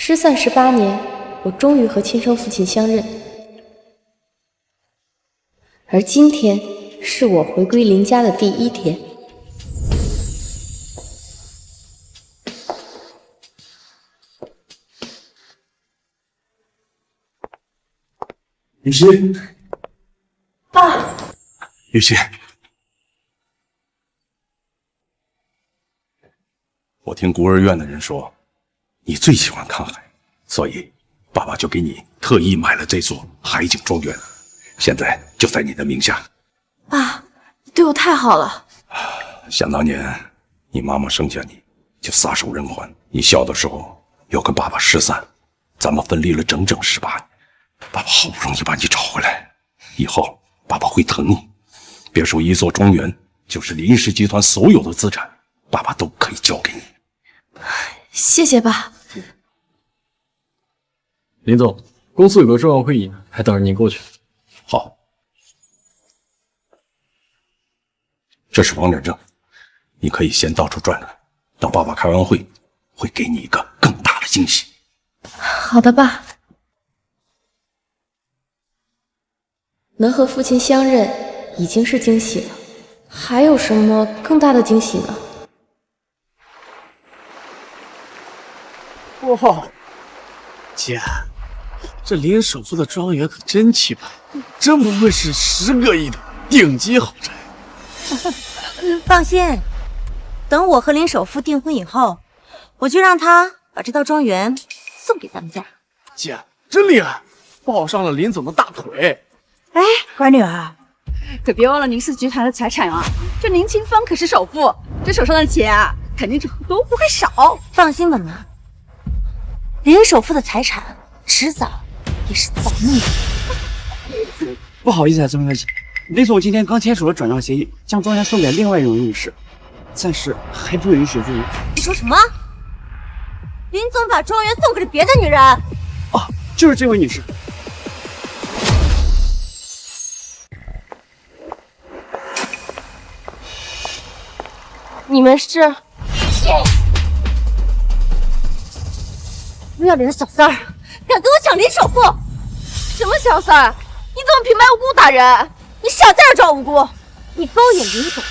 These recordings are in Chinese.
失散18年，我终于和亲生父亲相认。而今天是我回归林家的第1天。雨欣，爸，雨欣，我听孤儿院的人说，你最喜欢看海，所以爸爸就给你特意买了这座海景庄园，现在就在你的名下。爸，你对我太好了。想当年，你妈妈生下你就撒手人寰，你小的时候又跟爸爸失散，咱们分离了整整18年。爸爸好不容易把你找回来，以后爸爸会疼你。别说一座庄园，就是林氏集团所有的资产，爸爸都可以交给你。谢谢爸。林总，公司有个重要会议，还等着您过去。好，这是房产证，你可以先到处转转，等爸爸开完会，会给你一个更大的惊喜。好的，爸。能和父亲相认已经是惊喜了，还有什么更大的惊喜呢？哇，姐，这林首富的庄园可真气派，真不愧是10个亿的顶级豪宅。放心，等我和林首富订婚以后，我就让他把这套庄园送给咱们家。姐，真厉害，抱上了林总的大腿。哎，乖女儿，可别忘了林氏集团的财产啊！这林清风可是首富，这手上的钱啊，肯定都不会少。放心吧，妈，林首富的财产迟早也是咱们的。不好意思啊，曾小姐，林总今天刚签署了转让协议，将庄园送给另外一位女士，暂时还不允许入住。你说什么？林总把庄园送给了别的女人？哦，就是这位女士。你们是不要脸的小三儿，敢跟我抢林首富！什么小三儿？你怎么平白无故打人？你少在这装无辜！你勾引林总，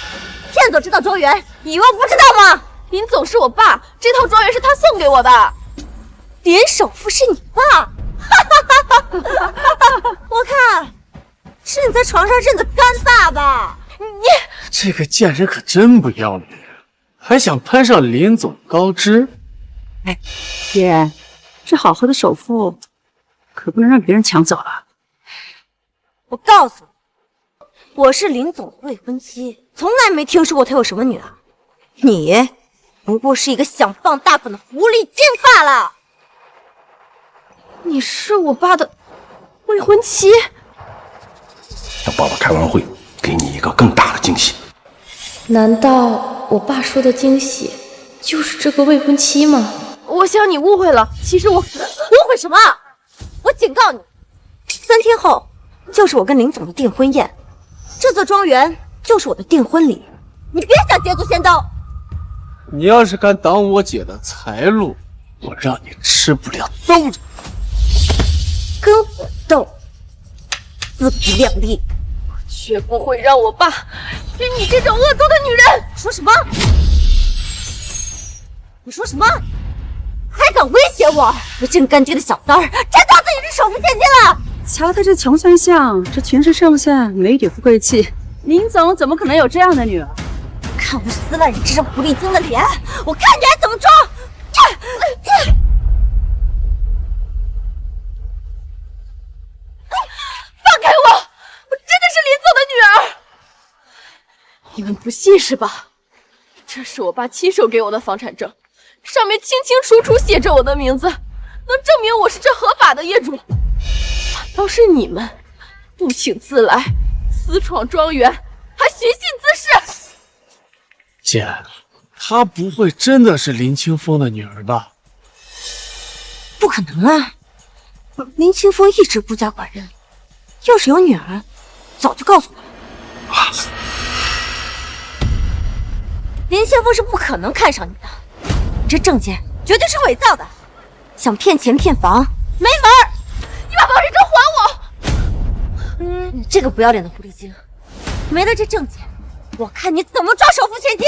骗走这套庄园，你以为我不知道吗？林总是我爸，这套庄园是他送给我的。林首富是你爸？我看是你在床上认的干爸爸。你这个贱人可真不要脸，还想攀上林总高枝。哎，姐，这好好的首付可不能让别人抢走了。我告诉你，我是林总的未婚妻，从来没听说过他有什么女儿。你不过是一个想傍大款的狐狸精罢了。你是我爸的未婚妻？等爸爸开完会，给你一个更大的惊喜。难道我爸说的惊喜就是这个未婚妻吗？我想你误会了，其实我误会什么？我警告你，3天后就是我跟林总的订婚宴，这座庄园就是我的订婚礼，你别想捷足先登。你要是敢挡我姐的财路，我让你吃不了兜着。跟我斗，自不量力！我绝不会让我爸与你这种恶毒的女人！说什么？你说什么？还敢威胁我？我真干爹的小三儿，真当自己是首富现金了？瞧他这穷酸相，这全身上下没点富贵气，林总怎么可能有这样的女儿？看我撕烂你这张狐狸精的脸，我看你还怎么装！放开我！我真的是林总的女儿！你们不信是吧？这是我爸亲手给我的房产证，上面清清楚楚写着我的名字，能证明我是这合法的业主。反倒是你们不请自来，私闯庄园，还寻衅滋事！姐，她不会真的是林清风的女儿吧？不可能啊！林清风一直不家管人，要是有女儿，早就告诉我了。林清风是不可能看上你的，你这证件绝对是伪造的。想骗钱骗房，没门儿！你把保险证还我！你这个不要脸的狐狸精，没了这证件，我看你怎么抓首富千金！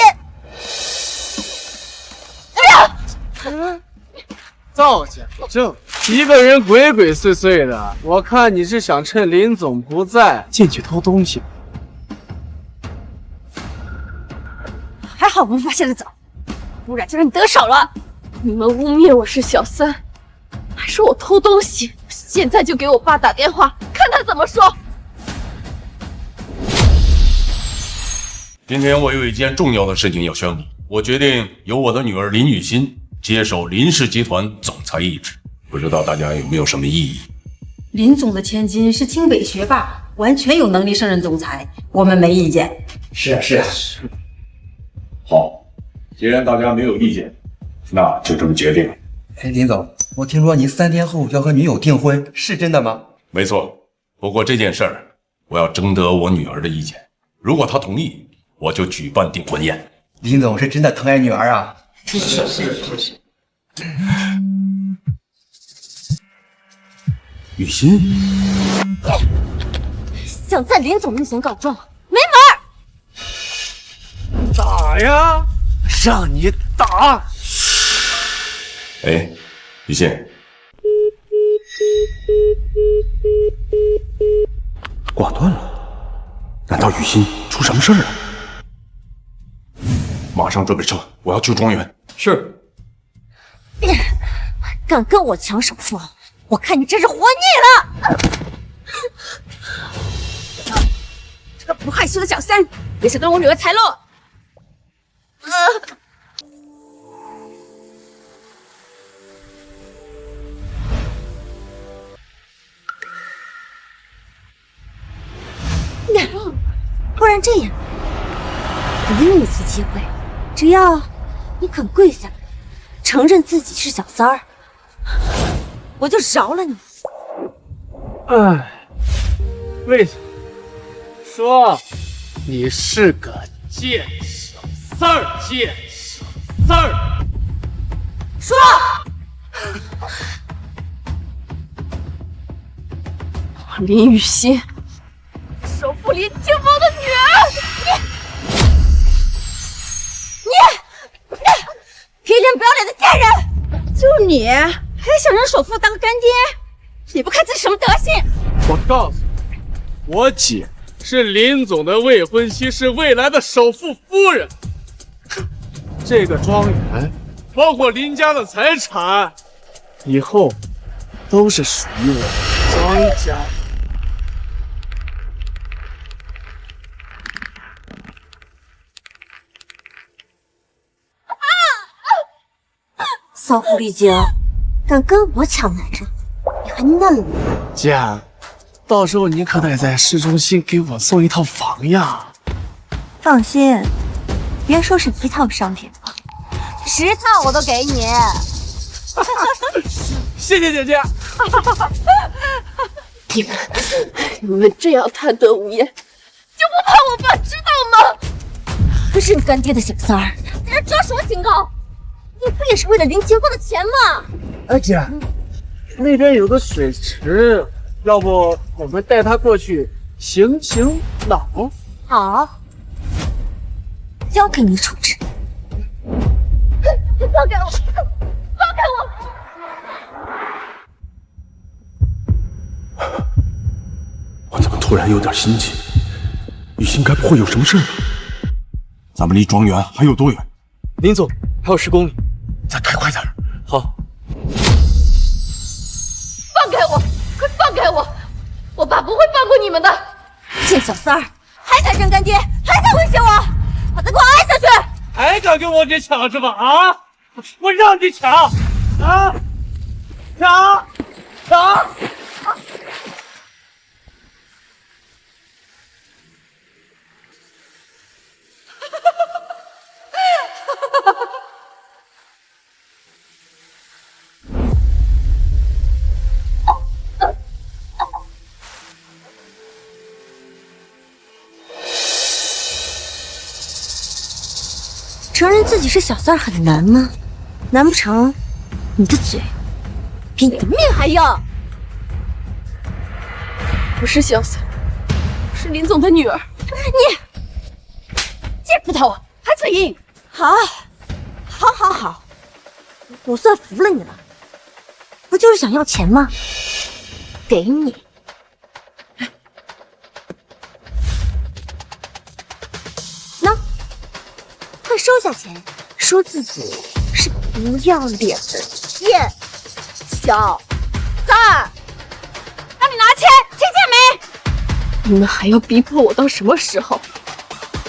造假证，一个人鬼鬼祟祟的，我看你是想趁林总不在进去偷东西。还好我们发现的早，不然就让你得手了。你们污蔑我是小三，还说我偷东西，现在就给我爸打电话，看他怎么说。今天我有一件重要的事情要宣布，我决定由我的女儿林雨欣接手林氏集团总裁一职，不知道大家有没有什么异议？林总的千金是清北学霸，完全有能力胜任总裁，我们没意见。是啊，是啊。好，既然大家没有意见，那就这么决定了。哎，林总，我听说您3天后要和女友订婚，是真的吗？没错，不过这件事儿我要征得我女儿的意见，如果她同意，我就举办订婚宴。林总是真的疼爱女儿啊！是。雨欣，想在林总面前告状，没门儿！打呀，让你打！哎，雨欣，挂断了，难道雨欣出什么事儿了？马上准备车，我要去庄园。是。敢跟我抢首付，我看你真是活腻了！这个不害羞的小三，别想跟我女儿财路！不然这样，我给你一次机会，只要你肯跪下来，承认自己是小三儿，我就饶了你。哎，为什么？说你是个贱小三儿，贱小三儿。说，林雨欣，首富林清风的女儿，你皮脸不要脸的贱人！就你还想让首富当干爹？你不看自己什么德行？我告诉你，我姐是林总的未婚妻，是未来的首富夫人。这个庄园，包括林家的财产，以后都是属于我庄家。骚狐狸精，敢跟我抢男人，你还嫩了。姐，到时候你可得在市中心给我送一套房呀！放心，别说是一套商品了，10套我都给你。谢谢姐姐。你们这样贪得无厌，就不怕我爸知道吗？认干爹的小三儿，在这装什么清高？你不也是为了林清风的钱吗？哎姐，那边有个水池，要不我们带他过去醒醒脑？好，交给你处置。放开我！放开我！我怎么突然有点心悸？雨欣该不会有什么事吧？咱们离庄园还有多远？林总，还有10公里。再开快点！好。放开我！快放开我！我爸不会放过你们的！贱小三儿，还敢认干爹，还敢威胁我，把他给我挨下去！还敢跟我姐抢是吧？啊！我让你抢！啊！抢！抢！承认自己是小三儿很难吗？难不成你的嘴比你的命还硬。不是小三，是林总的女儿。你贱骨头，还嘴硬！好，我算服了你了。不就是想要钱吗？给你。喏，快收下钱，说自己是不要脸的贱小三儿。让你拿钱，听见没？你们还要逼迫我到什么时候？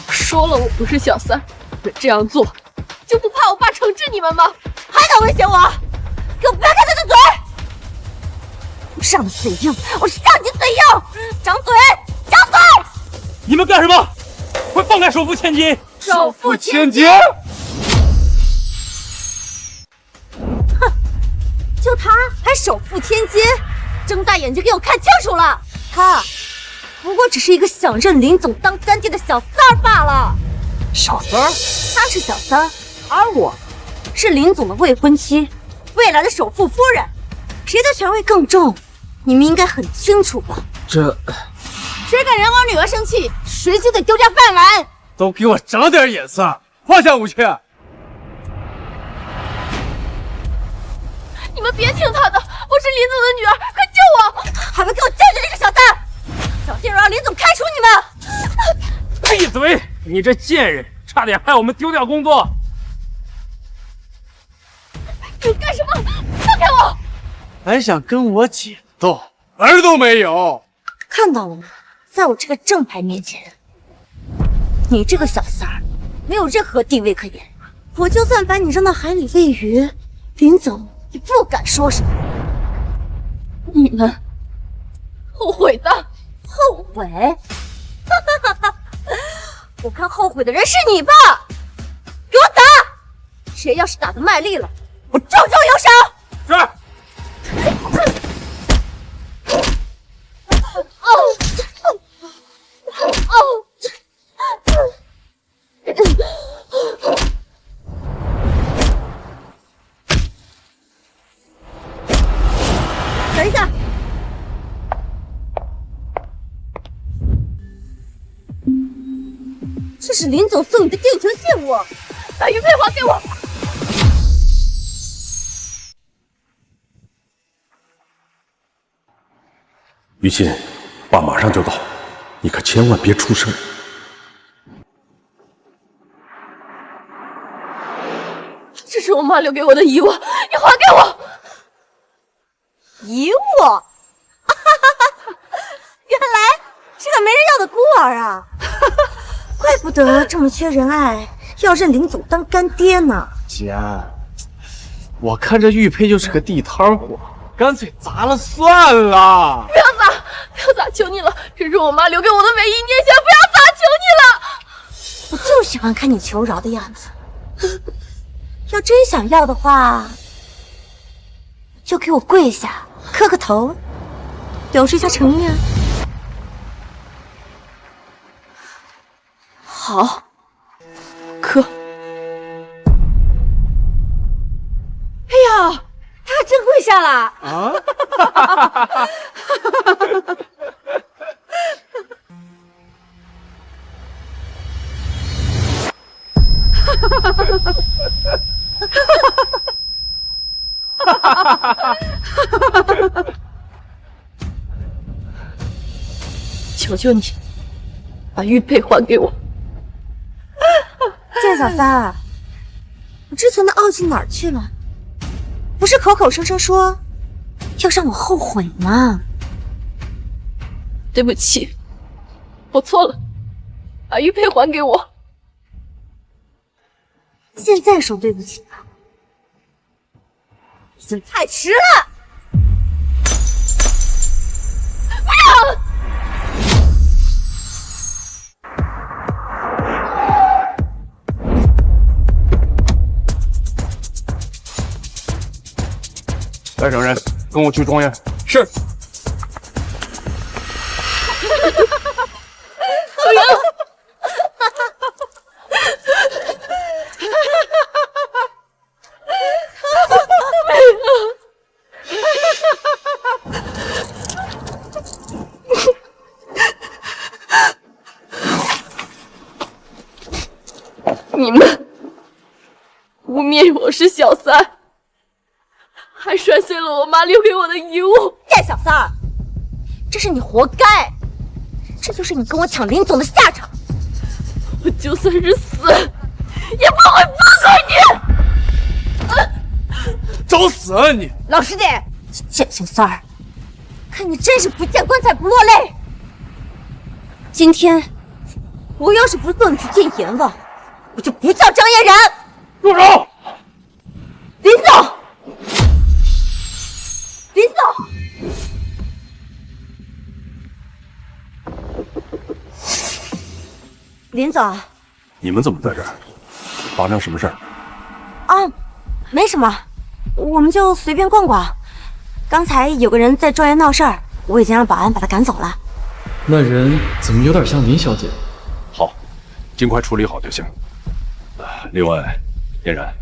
说了我不是小三，你这样做就不怕我爸惩治你们吗？还敢威胁我？给我别开他的嘴！我让你嘴硬，我让你嘴硬！张嘴，张嘴！你们干什么？快放开首富千金！首富千金！哼，就他还首富千金，睁大眼睛给我看清楚了！他不过只是一个想认林总当干爹的小三儿罢了。小三儿？他是小三，而我是林总的未婚妻，未来的首富夫人。谁的权位更重，你们应该很清楚吧？这谁敢惹我女儿生气，谁就得丢家饭碗！都给我长点眼色，放下武器！你们别听他的，我是林总的女儿，快救我！还不给我站住这个小三！小心让林总开除你们！闭嘴！你这贱人，差点害我们丢掉工作！你干什么？放开我！还想跟我姐斗，门都没有！看到了吗？在我这个正牌面前，你这个小三儿没有任何地位可言。我就算把你扔到海里喂鱼，林总也不敢说什么。你们后悔的？后悔？我看后悔的人是你吧！给我打！谁要是打得卖力了，我重重有赏。是。等一下，这是林总送你的定情信物，把玉佩还给我！于心，爸马上就到，你可千万别出声。这是我妈留给我的遗物，你还给我！遗物？原来是个没人要的孤儿啊！怪不得这么缺人爱，要认林总当干爹呢。姐，我看这玉佩就是个地摊货，干脆砸了算了。不要砸，不要砸，求你了！这是我妈留给我的唯一念想，不要砸，求你了！我就喜欢看你求饶的样子。要真想要的话，就给我跪下，磕个头，表示一下诚意啊！好，磕。哎呀，他还真跪下了啊！求求你，把玉佩还给我！贱小三儿，我之前的傲气哪儿去了？不是口口声声说要让我后悔吗？对不起，我错了，把玉佩还给我！现在说对不起吧，已经太迟了。不要！带上人，跟我去庄园。是。污蔑我是小三，还摔碎了我妈留给我的遗物。贱小三儿，这是你活该，这就是你跟我抢林总的下场。我就算是死，也不会放过你！找死啊你！老实点，贱小三儿，看你真是不见棺材不落泪。今天我要是不送你去见阎王，我就不叫张嫣然。住手！林总，林总。林总，你们怎么在这儿？发生什么事儿？啊，没什么，我们就随便逛逛。刚才有个人在庄园闹事儿，我已经让保安把他赶走了。那人怎么有点像林小姐？好，尽快处理好就行。另外，嫣然，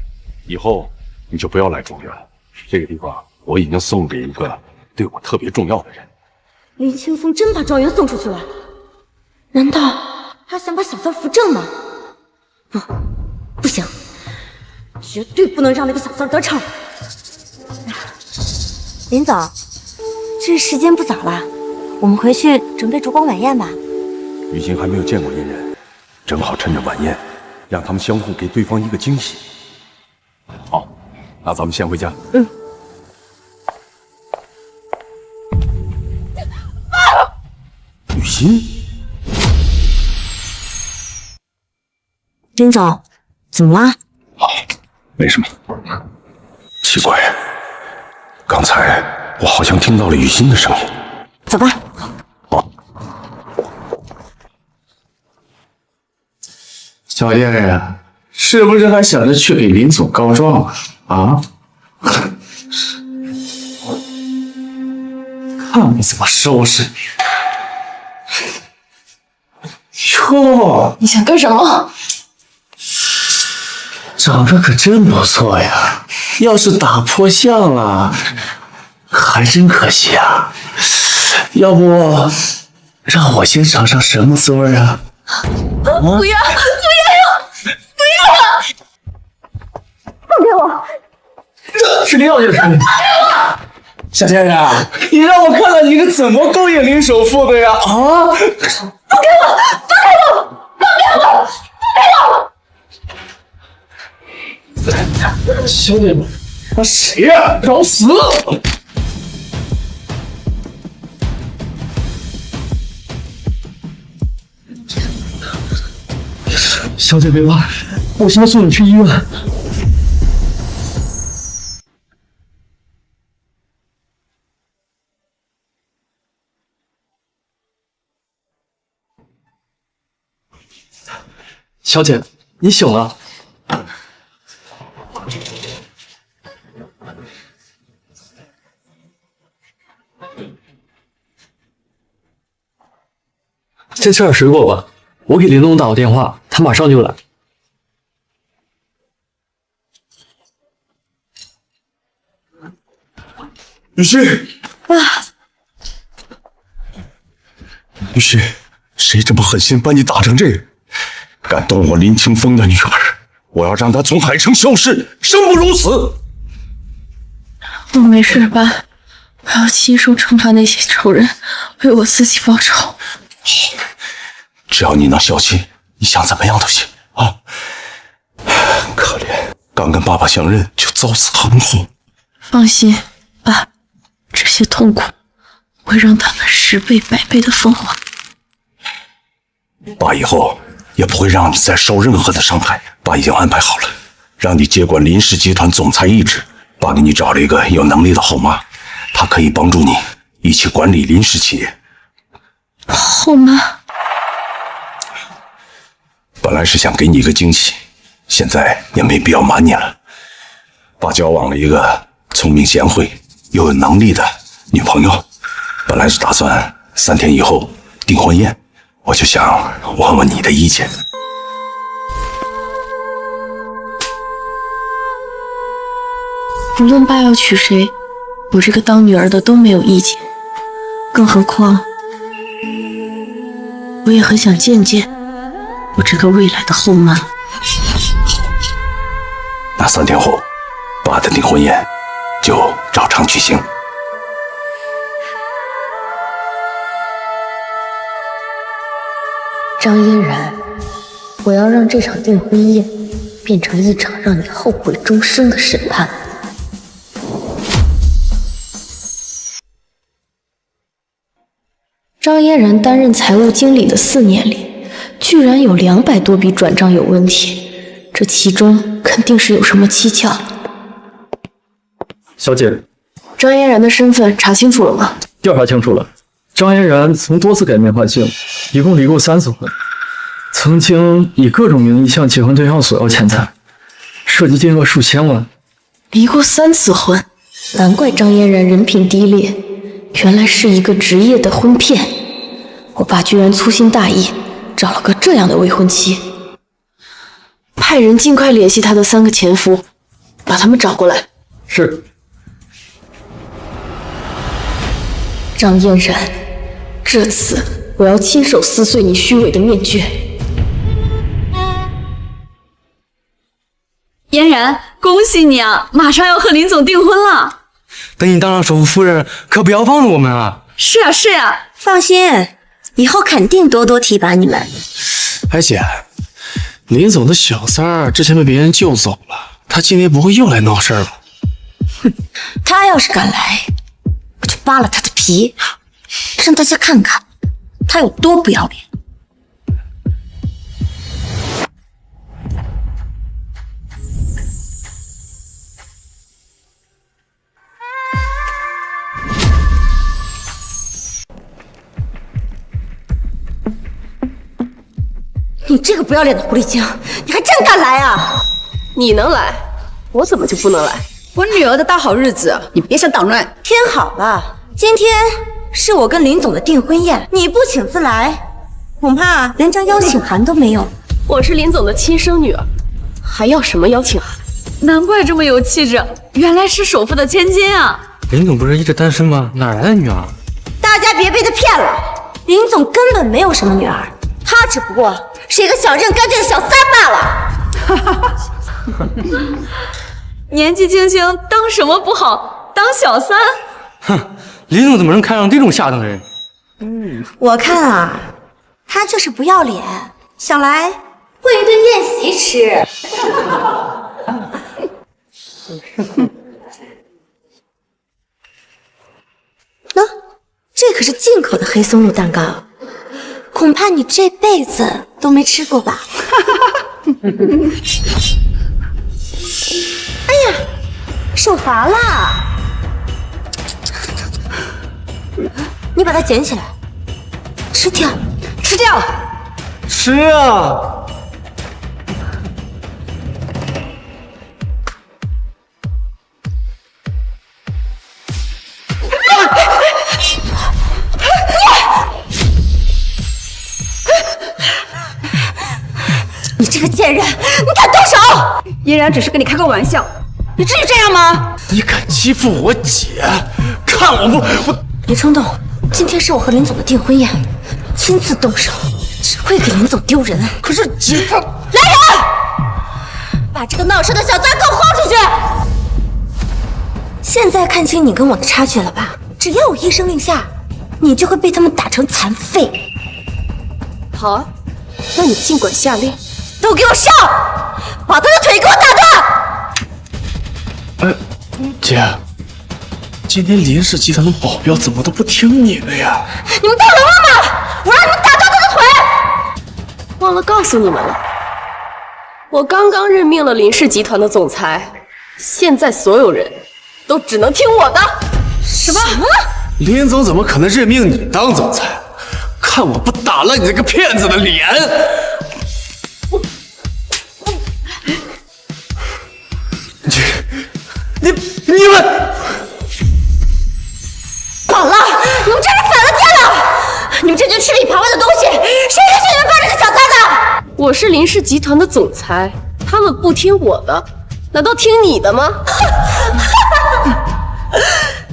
以后你就不要来庄园了。这个地方我已经送给一个对我特别重要的人。林清风真把庄园送出去了？难道他想把小三扶正吗？不行，绝对不能让那个小三得逞。林总，这时间不早了，我们回去准备烛光晚宴吧。雨欣还没有见过嫣然，正好趁着晚宴，让他们相互给对方一个惊喜。好，那咱们先回家。雨欣，林总，怎么了？没什么。奇怪，刚才我好像听到了雨欣的声音。走吧。小嫣然，是不是还想着去给林总告状啊？啊？看我怎么收拾你！哟，你想干什么？长得可真不错呀，要是打破相了，还真可惜啊。要不让我先尝尝什么滋味啊？不要！放开我！是林小姐的声音。小嫣然，你让我看看你是怎么勾引林首富的呀？啊！放开我！放开我！放开我！放开我！小姐，那谁呀？找死！小姐别怕，我先送你去医院。小姐，你醒了。先吃点水果吧，我给林总打过电话，他马上就来。雨欣，雨欣，谁这么狠心把你打成这样？敢动我林清风的女儿，我要让她从海城消失，生不如死！我没事吧？我要亲手惩罚那些仇人，为我自己报仇。好，只要你能消气，你想怎么样都行啊！可怜，刚跟爸爸相认就遭此横祸。放心，爸，这些痛苦我会让他们10倍、100倍的奉还。爸以后也不会让你再受任何的伤害。爸已经安排好了，让你接管林氏集团总裁一职。爸给你找了一个有能力的后妈，她可以帮助你一起管理林氏企业。后妈，本来是想给你一个惊喜，现在也没必要瞒你了。爸交往了一个聪明贤惠又有能力的女朋友，本来是打算3天以后订婚宴，我就想问问你的意见。无论爸要娶谁，我这个当女儿的都没有意见。更何况，我也很想见见我这个未来的后妈。那3天后，爸的订婚宴就照常举行。张嫣然，我要让这场订婚宴变成一场让你后悔终生的审判。张嫣然担任财务经理的4年里，居然有200多笔转账有问题，这其中肯定是有什么蹊跷。小姐，张嫣然的身份查清楚了吗？调查清楚了，张嫣然曾多次改名换姓，一共离过3次婚，曾经以各种名义向结婚对象索要钱财，涉及金额数千万。离过3次婚，难怪张嫣然人品低劣，原来是一个职业的婚骗。我爸居然粗心大意，找了个这样的未婚妻。派人尽快联系他的3个前夫，把他们找过来。是。张嫣然，这次我要亲手撕碎你虚伪的面具。嫣然，恭喜你啊，马上要和林总订婚了。等你当上首富夫人，可不要忘了我们啊！是呀是呀，放心，以后肯定多多提拔你们。哎姐，林总的小三儿之前被别人救走了，他今天不会又来闹事儿吧？哼，他要是敢来，我就扒了他的皮，让大家看看他有多不要脸。你这个不要脸的狐狸精，你还真敢来啊！你能来，我怎么就不能来？我女儿的大好日子，你别想捣乱。天好了，今天是我跟林总的订婚宴，你不请自来，恐怕连张邀请函都没有。我是林总的亲生女儿，还要什么邀请函？难怪这么有气质，原来是首富的千金啊！林总不是一直单身吗？哪来的女儿？大家别被他骗了，林总根本没有什么女儿，他只不过是一个想认干净的小三罢了。年纪轻轻当什么不好，当小三？哼，林总怎么能看上这种下等人？我看啊，他就是不要脸，想来混一顿宴席吃。喏，这可是进口的黑松露蛋糕，恐怕你这辈子都没吃过吧？哎呀，手滑了，你把它捡起来，吃掉，吃掉，吃啊！你这个贱人，你敢动手！嫣然只是跟你开个玩笑，你至于这样吗？你敢欺负我姐，看我！别冲动，今天是我和林总的订婚宴，亲自动手只会给林总丢人。可是姐她……来人，把这个闹事的小三给我轰出去！现在看清你跟我的差距了吧？只要我一声令下，你就会被他们打成残废。好啊，那你尽管下令。都给我上！把他的腿给我打哎，断！姐，今天林氏集团的保镖怎么都不听你的呀？你们当流氓吗？我让你们打断他的腿！忘了告诉你们了，我刚刚任命了林氏集团的总裁，现在所有人都只能听我的。什么？林总怎么可能任命你当总裁？看我不打烂你这个骗子的脸！你们反了！你们真是反了天了！你们这群吃里扒外的东西，谁允许你们帮这个小三的？我是林氏集团的总裁，他们不听我的，难道听你的吗？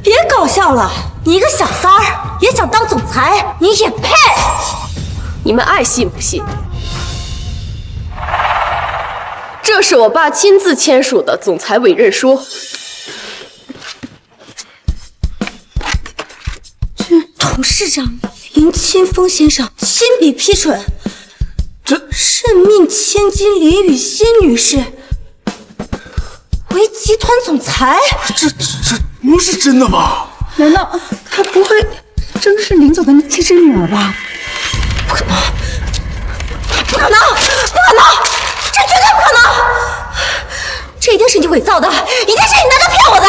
别搞笑了，你一个小三儿也想当总裁，你也配？你们爱信不信？这这是我爸亲自签署的总裁委任书。董事长林清风先生亲笔批准，任命千金林雨欣女士为集团总裁。这不是真的吧？难道她不会真是林总的亲生女儿吧？不可能！不可能！这绝对不可能！这一定是你伪造的，一定是你拿着骗我的！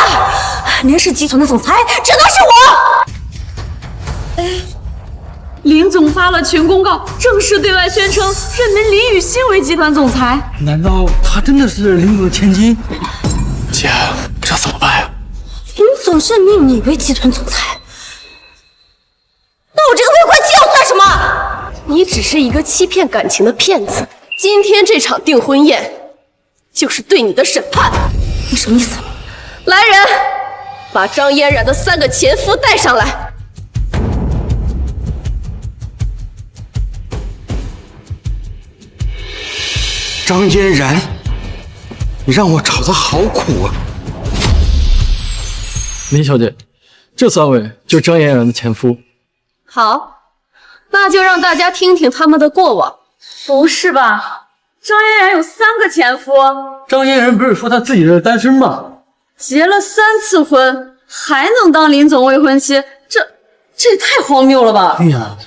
林氏集团的总裁只能是我。林总发了群公告，正式对外宣称任命林雨欣为集团总裁。难道她真的是林总的千金？姐，这怎么办呀？林总任命你为集团总裁，那我这个未婚妻又算什么？你只是一个欺骗感情的骗子。今天这场订婚宴，就是对你的审判。你什么意思？来人，把张嫣然的3个前夫带上来。张嫣然，你让我找的好苦啊！林小姐，这3位就是张嫣然的前夫。好，那就让大家听听他们的过往。不是吧？张嫣然有3个前夫，张嫣然不是说她自己是单身吗？结了3次婚，还能当林总未婚妻，这也太荒谬了吧！哎呀，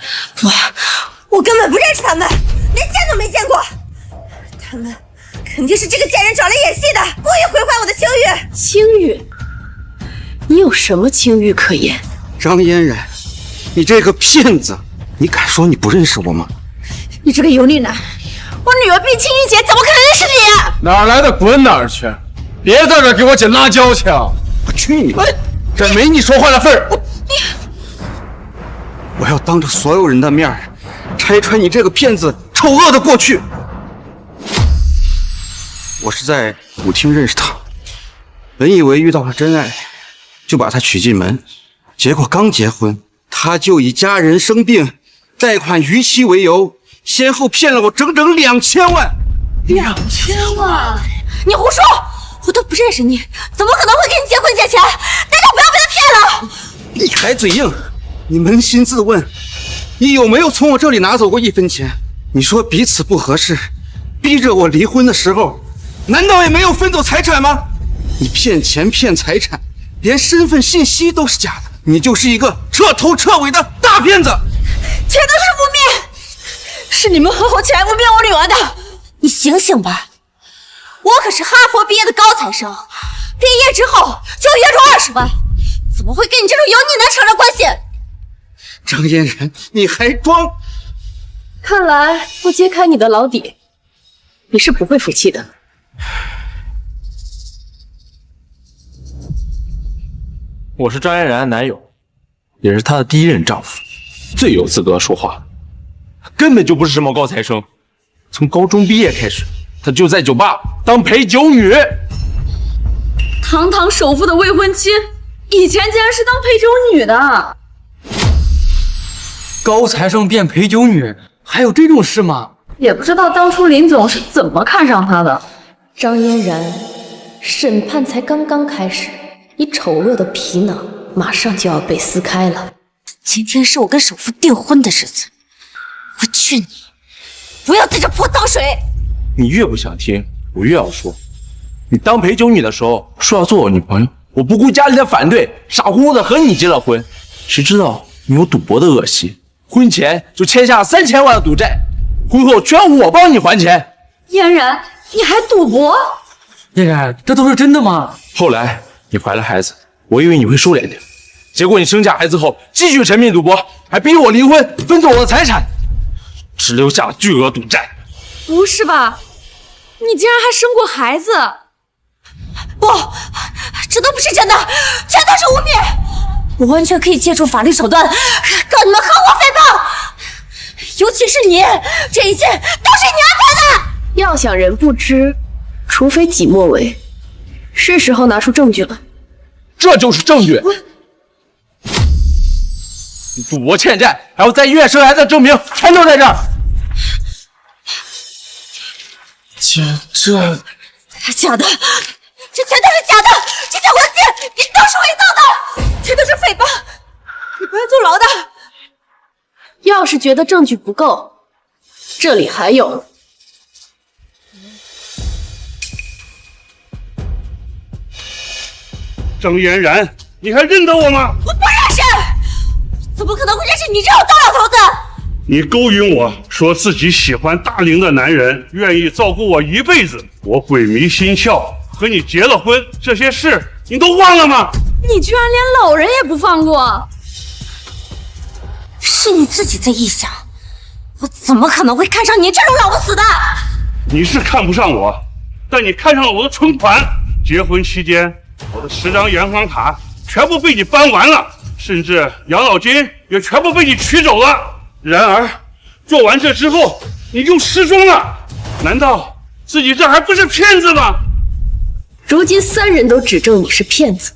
我根本不认识他们，连见都没见过。他们肯定是这个贱人找来演戏的，故意毁坏我的清誉。清誉？你有什么清誉可言？张嫣然，你这个骗子，你敢说你不认识我吗？你这个油腻男，我女儿毕清玉姐怎么可能认识你啊？哪儿来的滚哪儿去！别在这给我捡辣椒枪！我去你妈！这没你说话的份儿！我要当着所有人的面拆穿你这个骗子丑恶的过去。我是在舞厅认识他，本以为遇到了真爱，就把他娶进门，结果刚结婚，他就以家人生病、贷款逾期为由，先后骗了我整整2000万。2000万！你胡说！我都不认识你，怎么可能会跟你结婚借钱？大家不要被他骗了！你还嘴硬？你扪心自问，你有没有从我这里拿走过1分钱？你说彼此不合适，逼着我离婚的时候，难道也没有分走财产吗？你骗钱骗财产，连身份信息都是假的，你就是一个彻头彻尾的大骗子！全都是污蔑，是你们合伙起来污蔑我女儿的！你醒醒吧，我可是哈佛毕业的高材生，毕业之后就月入20万，怎么会跟你这种油腻男扯上关系？张嫣然，你还装？看来不揭开你的老底，你是不会服气的。我是张嫣然的男友，也是她的第1任丈夫，最有资格说话。根本就不是什么高材生，从高中毕业开始，她就在酒吧当陪酒女。堂堂首富的未婚妻，以前竟然是当陪酒女的。高材生变陪酒女，还有这种事吗？也不知道当初林总是怎么看上她的。张嫣然，审判才刚刚开始，你丑恶的皮囊马上就要被撕开了。今天是我跟首富订婚的日子，我劝你不要在这泼脏水。你越不想听，我越要说。你当陪酒女的时候说要做我女朋友，我不顾家里的反对，傻乎乎的和你结了婚。谁知道你有赌博的恶习，婚前就签下了3000万的赌债，婚后全我帮你还钱。嫣然，你还赌博？嫣然，这都是真的吗？后来你怀了孩子，我以为你会收敛点，结果你生下孩子后继续沉迷赌博，还逼我离婚，分走我的财产，只留下了巨额赌债。不是吧？你竟然还生过孩子？不，这都不是真的，全都是污蔑！我完全可以借助法律手段告你们合伙诽谤，尤其是你，这一切都是你安排的。要想人不知，除非己莫为。是时候拿出证据了。这就是证据。你赌博欠债，还有在医院生孩子的证明，全都在这儿。姐，这假的，这全都是假的！这些文件你都是伪造的，这都是诽谤！你不要坐牢的。要是觉得证据不够，这里还有。郑嫣然，你还认得我吗？我不认识，怎么可能会认识你这种糟老头子？你勾引我说自己喜欢大龄的男人，愿意照顾我一辈子，我鬼迷心窍，和你结了婚，这些事你都忘了吗？你居然连老人也不放过！是你自己在臆想，我怎么可能会看上你这种老不死的？你是看不上我，但你看上了我的存款。结婚期间，我的10张银行卡全部被你搬完了，甚至养老金也全部被你取走了。然而，做完这之后，你就失踪了。难道自己这还不是骗子吗？如今3人都指证你是骗子，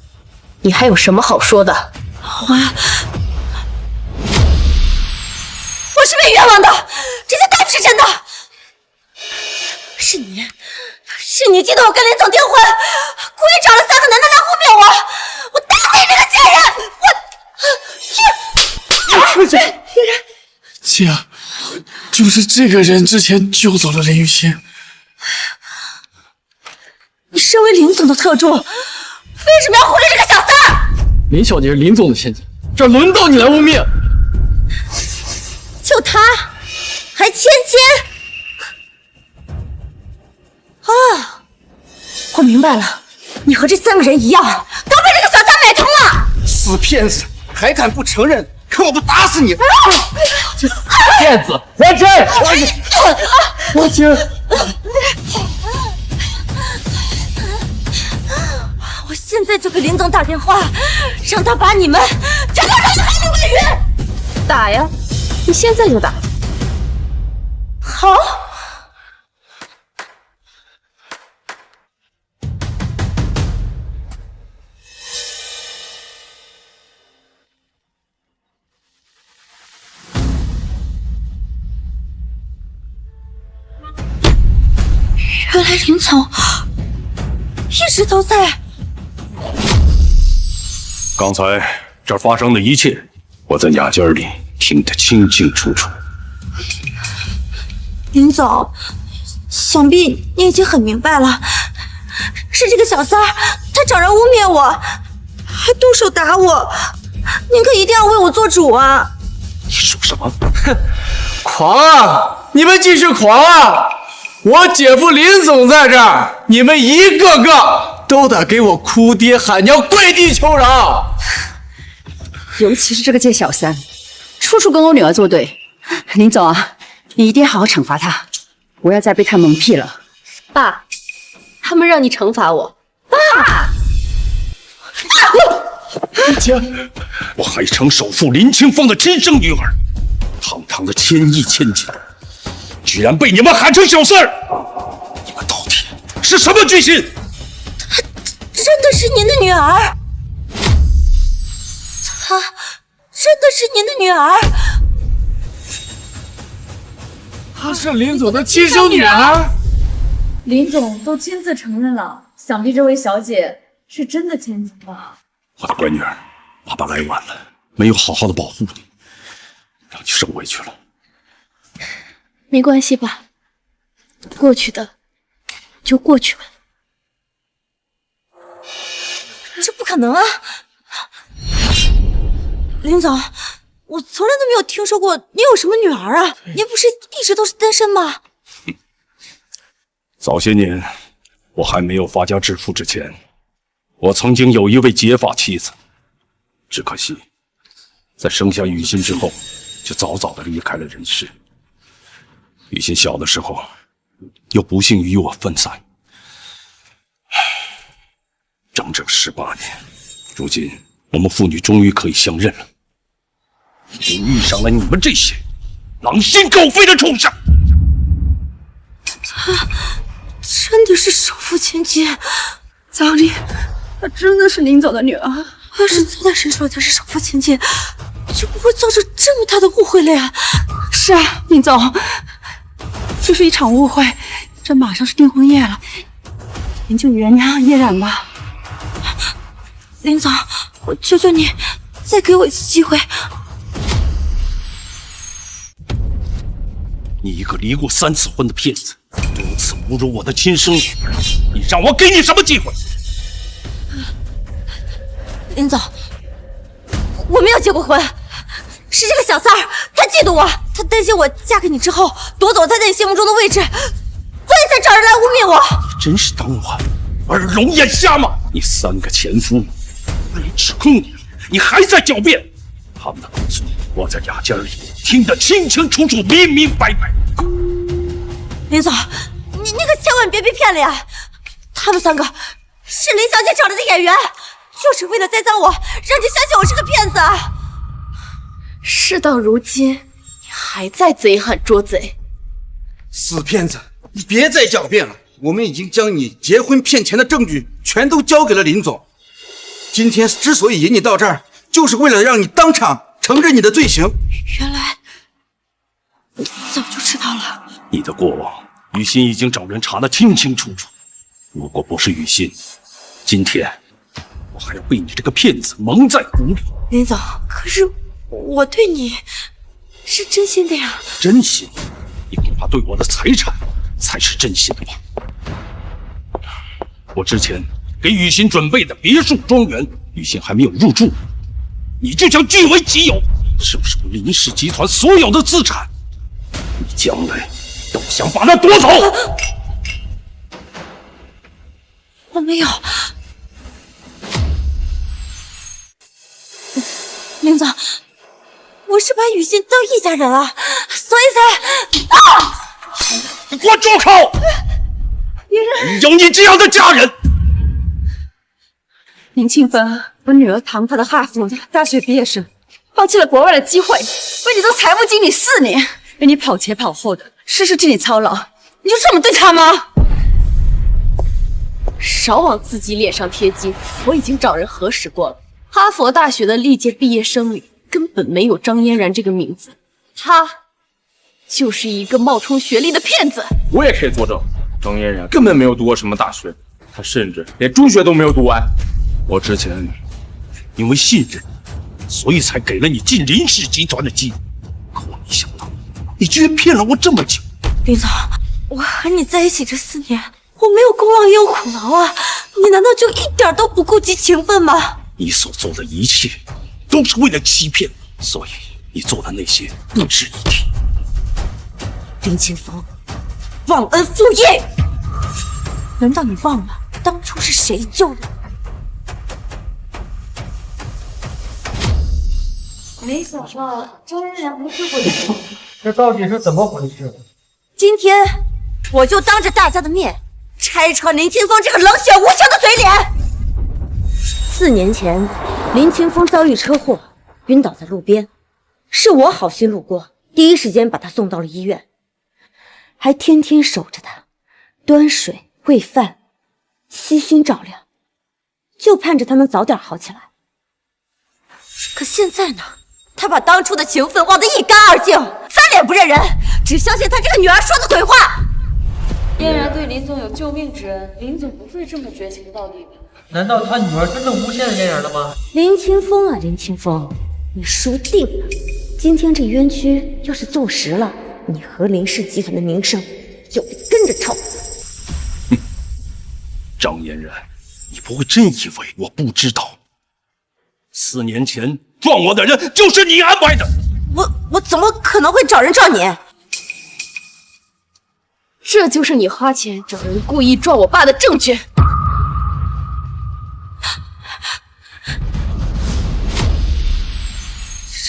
你还有什么好说的？我是被冤枉的，这些都不是真的。是你激动我跟林总订婚，故意找了3个男的来污蔑我，我打死你这个贱人！姐，就是这个人之前救走了林雨欣。你身为林总的特助，为什么要忽略这个小三儿？林小姐是林总的千金，这轮到你来污蔑？就他，还千金？啊，我明白了，你和这3个人一样，都被这个小三买通了。死骗子，还敢不承认？看我不打死你！骗子，还真！我去！我现在就给林总打电话，让他把你们全都扔到海里喂鱼。打呀！你现在就打。好。原来林总一直都在。刚才这发生的一切，我在雅间里听得清清楚楚。林总，想必你已经很明白了，是这个小三儿，他找人污蔑我，还动手打我，您可一定要为我做主啊！你说什么？哼，狂啊！你们继续狂啊！我姐夫林总在这儿，你们一个个都得给我哭爹喊娘、跪地求饶。尤其是这个贱小三，处处跟我女儿作对。林总啊，你一定要好好惩罚他，不要再被他蒙蔽了。爸，他们让你惩罚我。爸，姐，我海城首富林清风的亲生女儿，堂堂的千亿千金，居然被你们喊成小三儿！你们到底是什么居心？她真的是您的女儿，她真的是您的女儿。她是林总的亲生女儿。林总都亲自承认了，想必这位小姐是真的千金吧？我的乖女儿，爸爸来晚了，没有好好的保护你，让你受委屈了。没关系吧，过去的就过去吧。这不可能啊！林总，我从来都没有听说过你有什么女儿啊！您不是一直都是单身吗？早些年，我还没有发家致富之前，我曾经有一位结发妻子，只可惜，在生下雨欣之后，就早早的离开了人世。雨欣小的时候，又不幸与我分散，整整18年，如今我们父女终于可以相认了。又遇上了你们这些狼心狗肺的畜生！她真的是首富千金，张丽，她真的是林总的女儿。要是早点生出来她是首富千金，就不会造成这么大的误会了呀。是啊，林总，就是一场误会，这马上是订婚夜了，您就原谅嫣然吧。林总，我求求你，再给我一次机会。你一个离过3次婚的骗子，多次侮辱我的亲生女儿，你让我给你什么机会？林总，我没有结过婚，是这个小三儿，他嫉妒我，他担心我嫁给你之后夺走他在你心目中的位置，所以才找人来污蔑我。你真是当我耳聋眼瞎吗？你3个前夫被指控你，你还在狡辩？他们的告诉我在雅间里听得清清楚楚、明明白白。林总，你可千万别被骗了呀！他们3个是林小姐找来的演员，就是为了栽赃我，让你相信我是个骗子啊！事到如今，你还在贼喊捉贼，死骗子，你别再狡辩了！我们已经将你结婚骗钱的证据全都交给了林总。今天之所以引你到这儿，就是为了让你当场承认你的罪行。原来你早就知道了。你的过往，雨欣已经找人查得清清楚楚。如果不是雨欣，今天我还要被你这个骗子蒙在鼓里。林总，可是我对你是真心的呀。真心？你恐怕对我的财产才是真心的吧？我之前给雨欣准备的别墅庄园，雨欣还没有入住，你就想据为己有，是不是林氏集团所有的资产，你将来都想把它夺走？我没有。林总，我是把雨欣当一家人啊，所以才你给我住口！有你这样的家人！林庆芬，我女儿堂堂的哈佛大学毕业生，放弃了国外的机会，为你做财务经理4年，为你跑前跑后的，事事替你操劳，你就这么对她吗？少往自己脸上贴金，我已经找人核实过了，哈佛大学的历届毕业生里根本没有张嫣然这个名字，她就是一个冒充学历的骗子。我也可以作证，张嫣然根本没有读过什么大学，她甚至连中学都没有读完。我之前因为信任，所以才给了你进林氏集团的机会，可我没想到你居然骗了我这么久。林总，我和你在一起这4年，我没有功劳也有苦劳啊，你难道就一点都不顾及情分吗？你所做的一切都是为了欺骗我，所以你做的那些不值一提。林清风，忘恩负义，难道你忘了当初是谁救的？没想到张嫣然不是鬼魂，这到底是怎么回事？今天我就当着大家的面拆穿林清风这个冷血无情的嘴脸。4年前，林清风遭遇车祸，晕倒在路边，是我好心路过，第一时间把他送到了医院，还天天守着他，端水喂饭，悉心照料，就盼着他能早点好起来。可现在呢，他把当初的情分忘得一干二净，翻脸不认人，只相信他这个女儿说的鬼话。嫣然对林总有救命之恩，林总不会这么绝情到底的。难道他女儿真的诬陷嫣然了吗？林清风啊，林清风，你输定了！今天这冤屈要是坐实了，你和林氏集团的名声就得跟着臭。哼，张嫣然，你不会真以为我不知道？4年前撞我的人就是你安排的。我怎么可能会找人撞你？这就是你花钱找人故意撞我爸的证据。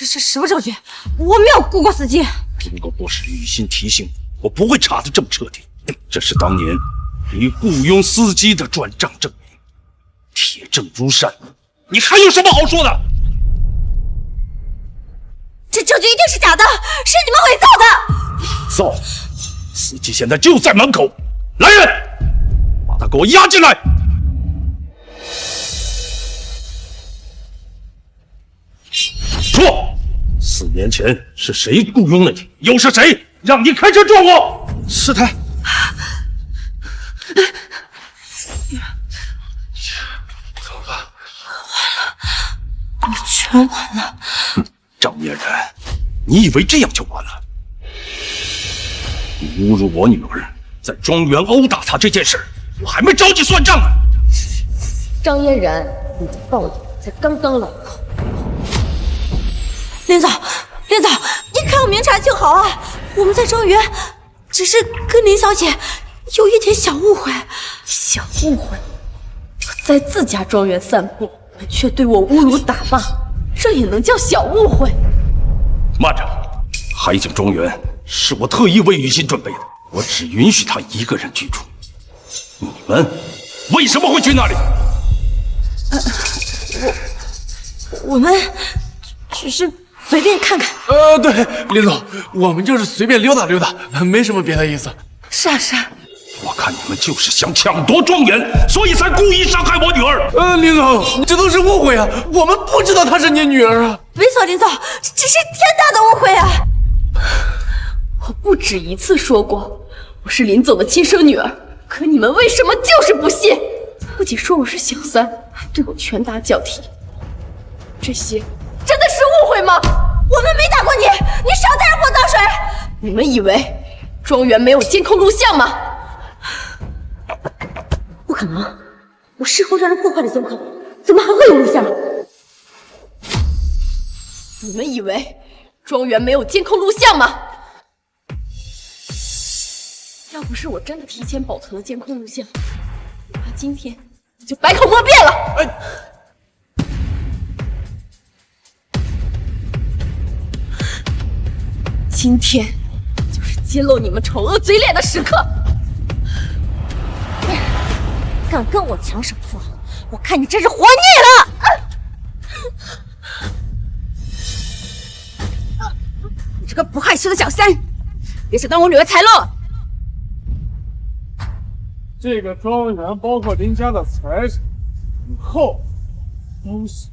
什么证据？我没有雇过司机。如果不是雨欣提醒我，不会查得这么彻底。这是当年你雇佣司机的转账证明，铁证如山。你还有什么好说的？这证据一定是假的，是你们伪造的。造！司机现在就在门口，来人，把他给我押进来。说，4年前是谁雇佣了你？又是谁让你开车撞我？是他。么办？完了，全完了。张嫣然，你以为这样就完了？你侮辱我女儿，在庄园殴打她这件事，我还没找你算账呢。张嫣然，你的报应才刚刚来到。林总，林总，你可要明察秋毫啊！我们在庄园只是跟林小姐有一点小误会。小误会？我在自家庄园散步，你却对我侮辱打骂，这也能叫小误会？慢着，海景庄园是我特意为雨欣准备的，我只允许她一个人居住。你们为什么会去那里？我们只是随便看看。对，林总，我们就是随便溜达溜达，没什么别的意思。是啊是啊，我看你们就是想抢夺庄园，所以才故意伤害我女儿。林总，这都是误会啊，我们不知道她是你女儿啊。没错，林总，这是天大的误会啊！我不止一次说过，我是林总的亲生女儿，可你们为什么就是不信？不仅说我是小三，还对我拳打脚踢，这些真的是误会吗？我们没打过你，你少在这泼脏水！你们以为庄园没有监控录像吗？不可能，我事后让人破坏了监控，怎么还会有录像？你们以为庄园没有监控录像吗？要不是我真的提前保存了监控录像，那今天就百口莫辩了。今天就是揭露你们丑恶嘴脸的时刻。敢跟我抢首付，我看你真是活腻了！你这个不害羞的小三，别想当我女儿财路！这个庄园包括林家的财产，以后都是……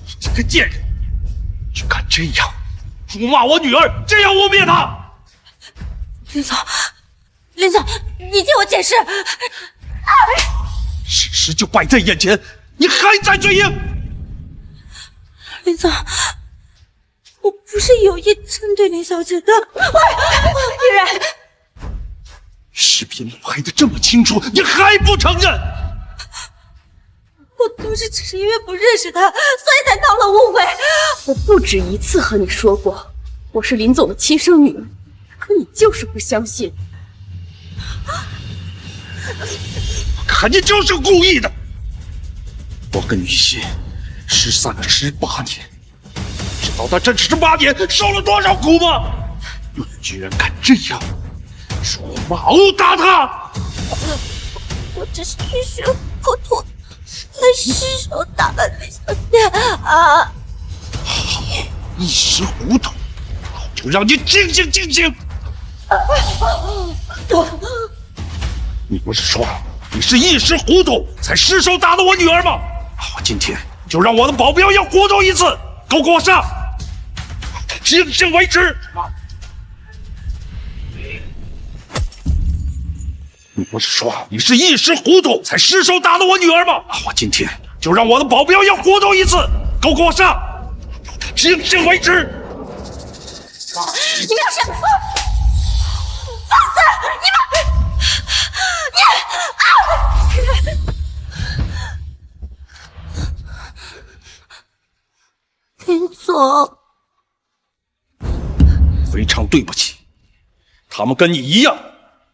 你这个贱人，居敢这样辱骂我女儿，这样污蔑她！林总，林总，你听我解释。事实就摆在眼前，你还在嘴硬。林总，我不是有意针对林小姐的。嫣然，视频拍得这么清楚，你还不承认？我当时只是因为不认识她，所以才闹了误会。我不止一次和你说过，我是林总的亲生女儿，可你就是不相信。我看你就是故意的。我跟雨欣失散了18年，知道她这18年受了多少苦吗？你居然敢这样辱骂、殴打她！我只是一时糊涂，失手打了林小姐啊！好，一时糊涂，就让你清醒清醒。你不是说你是一时糊涂才失手打的我女儿吗？我今天就让我的保镖也糊涂一次，给我上，清醒为止。你不是说你是一时糊涂才失手打的我女儿吗？我今天就让我的保镖也糊涂一次，给我上，清醒为止。你们要是放肆！林总，非常对不起，他们跟你一样，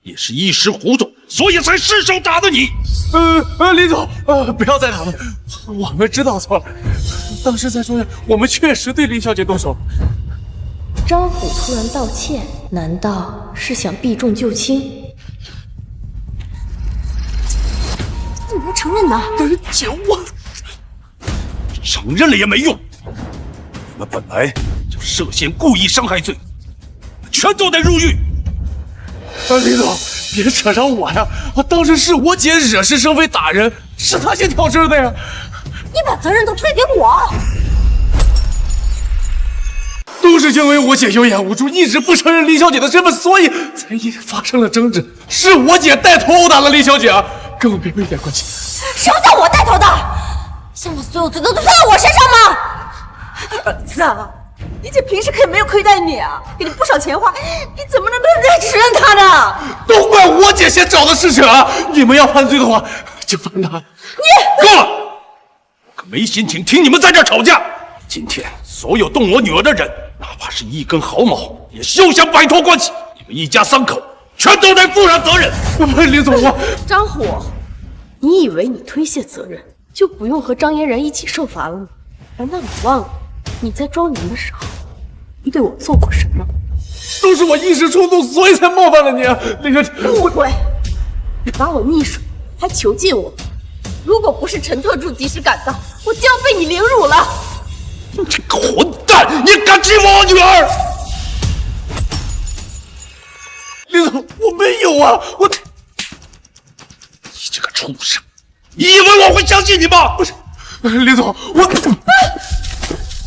也是一时糊涂，所以才失手打的你。林总，不要再打了，我们知道错了。当时在庄园，我们确实对林小姐动手。张虎突然道歉，难道是想避重就轻？你不承认呢？救我！承认了也没用，你们本来就涉嫌故意伤害罪，全都得入狱。林总，别扯上我呀！当时是我姐惹是生非打人，是她先挑事的呀！你把责任都推给我！都是因为我姐有眼无珠，一直不承认林小姐的身份，所以才发生了争执。是我姐带头殴打了林小姐啊，跟我并没一点关系。什么叫我带头的？现在所有罪都算在我身上吗？儿子，你姐平时可以没有亏待你啊，给你不少钱花，你怎么能再指认她呢？都怪我姐先找的事情啊！你们要犯罪的话，就犯她。你够了！可没心情听你们在这吵架。今天所有动我女儿的人，哪怕是一根毫毛，也休想摆脱关系。你们一家3口全都得负上责任。林总，张虎，你以为你推卸责任就不用和张嫣然一起受罚了吗？难道你忘了你在庄园的时候，你对我做过什么？都是我一时冲动，所以才冒犯了你啊，林小姐。误会！你把我溺水，还囚禁我。如果不是陈特助及时赶到，我就要被你凌辱了。你这个混蛋，你敢欺负我女儿？林总，我没有啊，你这个畜生，你以为我会相信你吗？不是，林总，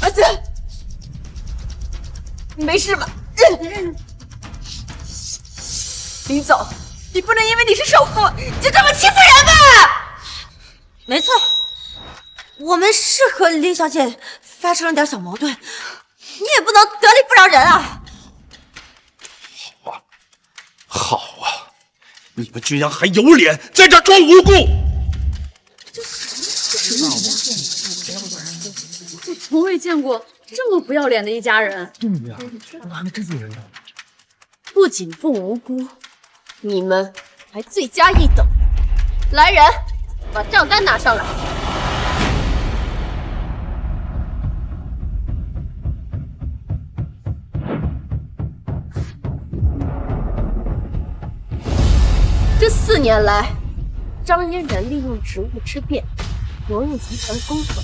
儿子，你没事吧？林总，你不能因为你是首富就这么欺负人吧？没错，我们是和林小姐发生了点小矛盾，你也不能得理不饶人啊！好啊，你们居然还有脸在这装无辜！我从未见过这么不要脸的一家人。对呀，哪来这种人呢？不仅不无辜，你们还罪加一等。来人，把账单拿上来。这4年来，张嫣然利用职务之便，挪用财团公款，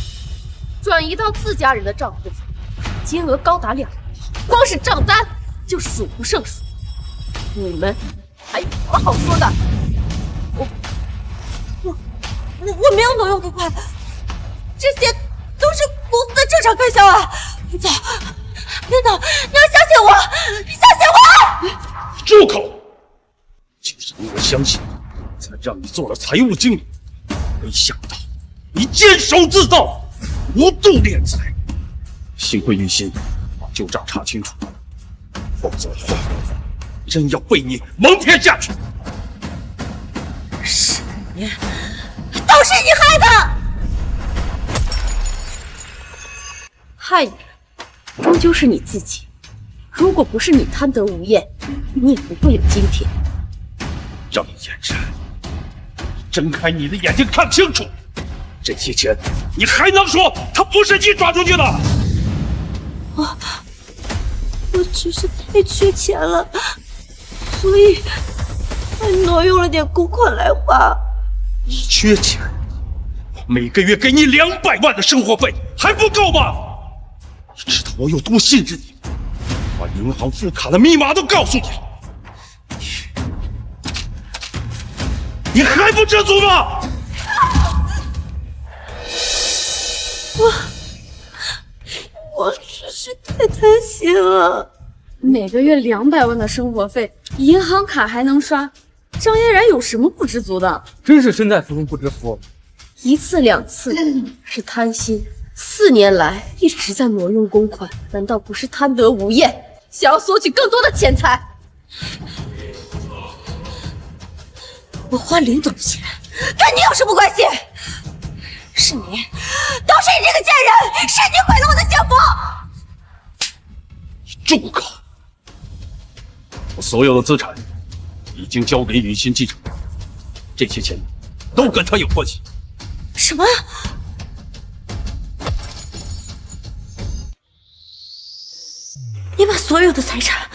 转移到自家人的账户上，金额高达2亿，光是账单就数不胜数。你们还有什么好说的？我没有挪用公款，这些都是公司的正常开销啊！林总，你要相信我，你相信我！住口！就是因为相信你，才让你做了财务经理。没想到你监守自盗，无度敛财。幸亏雨欣把旧账查清楚，否则的话，真要被你蒙骗下去。是你，都是你害的！害你的终究是你自己。如果不是你贪得无厌，你也不会有今天。张嫣然，睁开你的眼睛看清楚，这些钱你还能说他不是你转出去的？我只是太缺钱了，所以才挪用了点公款来花。你缺钱？我每个月给你200万的生活费还不够吗？你知道我有多信任你，把银行副卡的密码都告诉你了，你还不知足吗？我只是太贪心了。每个月200万的生活费，银行卡还能刷，张嫣然有什么不知足的？真是身在福中不知福。1次2次是贪心，4年来一直在挪用公款，难道不是贪得无厌，想要索取更多的钱财？我花林总的钱，跟你有什么关系？是你，都是你这个贱人，是你毁了我的幸福！你住口！我所有的资产已经交给雨欣继承，这些钱都跟他有关系。什么？你把所有的财产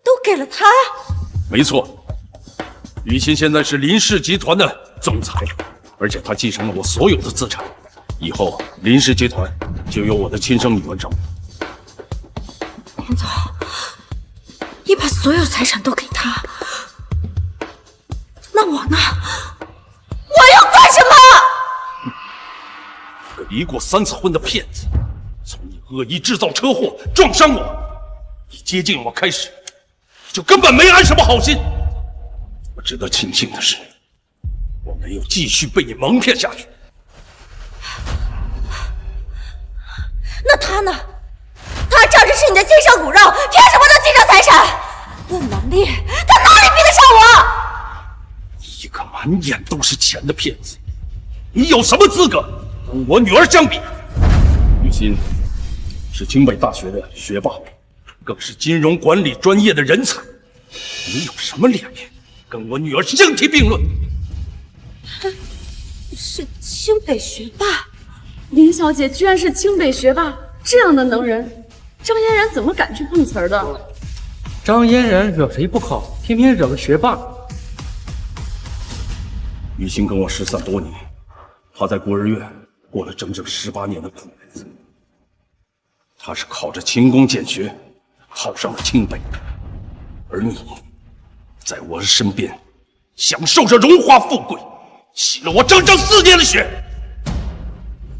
都给了他？没错。雨欣现在是林氏集团的总裁，而且她继承了我所有的资产，以后林氏集团就由我的亲生女儿掌握。林总，你把所有财产都给他，那我呢？我要干什么？个离过3次婚的骗子，从你恶意制造车祸撞伤我，一接近我开始，就根本没安什么好心。我值得庆幸的是，我没有继续被你蒙骗下去。那他呢？他仗着是你的亲生骨肉，凭什么能继承财产？论能力，他哪里比得上我？一个满眼都是钱的骗子，你有什么资格跟我女儿相比？雨欣是清北大学的学霸，更是金融管理专业的人才，你有什么脸面跟我女儿相提并论？他是清北学霸。林小姐居然是清北学霸，这样的能人，张嫣然怎么敢去碰瓷儿的？张嫣然惹谁不好，偏偏惹个学霸。雨欣跟我失散多年，她在孤儿院过了整整18年的苦日子。她是靠着勤工俭学考上了清北，而你在我的身边享受着荣华富贵，洗了我整整4年的血。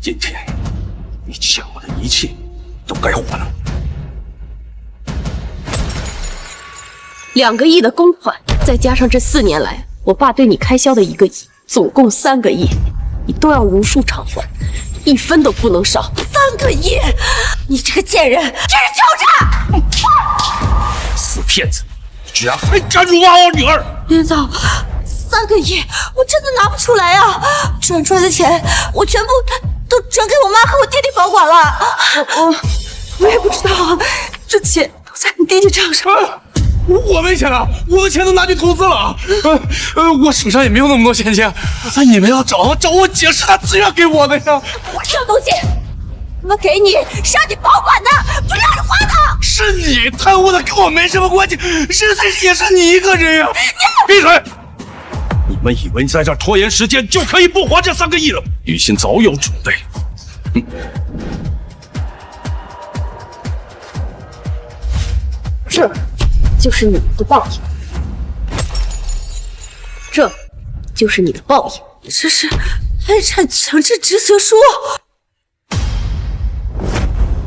今天你欠我的一切都该还了。2个亿的公款，再加上这4年来我爸对你开销的1个亿，总共3个亿，你都要如数偿还，1分都不能少。3个亿！你这个贱人，这是敲诈！死骗子，居然还敢辱骂我女儿！林总，3个亿，我真的拿不出来啊！转出来的钱，我全部都转给我妈和我弟弟保管了。我也不知道啊，这钱都在你弟弟账上。我没钱了，我的钱都拿去投资了。我手上也没有那么多闲钱。你们要找我姐，是她自愿给我的呀。我这东西，我给你是让你保管的，不是让你花的。是你贪污的，跟我没什么关系，实在是也是你一个人呀。闭嘴！你们以为你在这拖延时间就可以不还这3个亿了？雨欣早有准备。这就是你们的报应，这就是你的报应。这是财产强制执行书。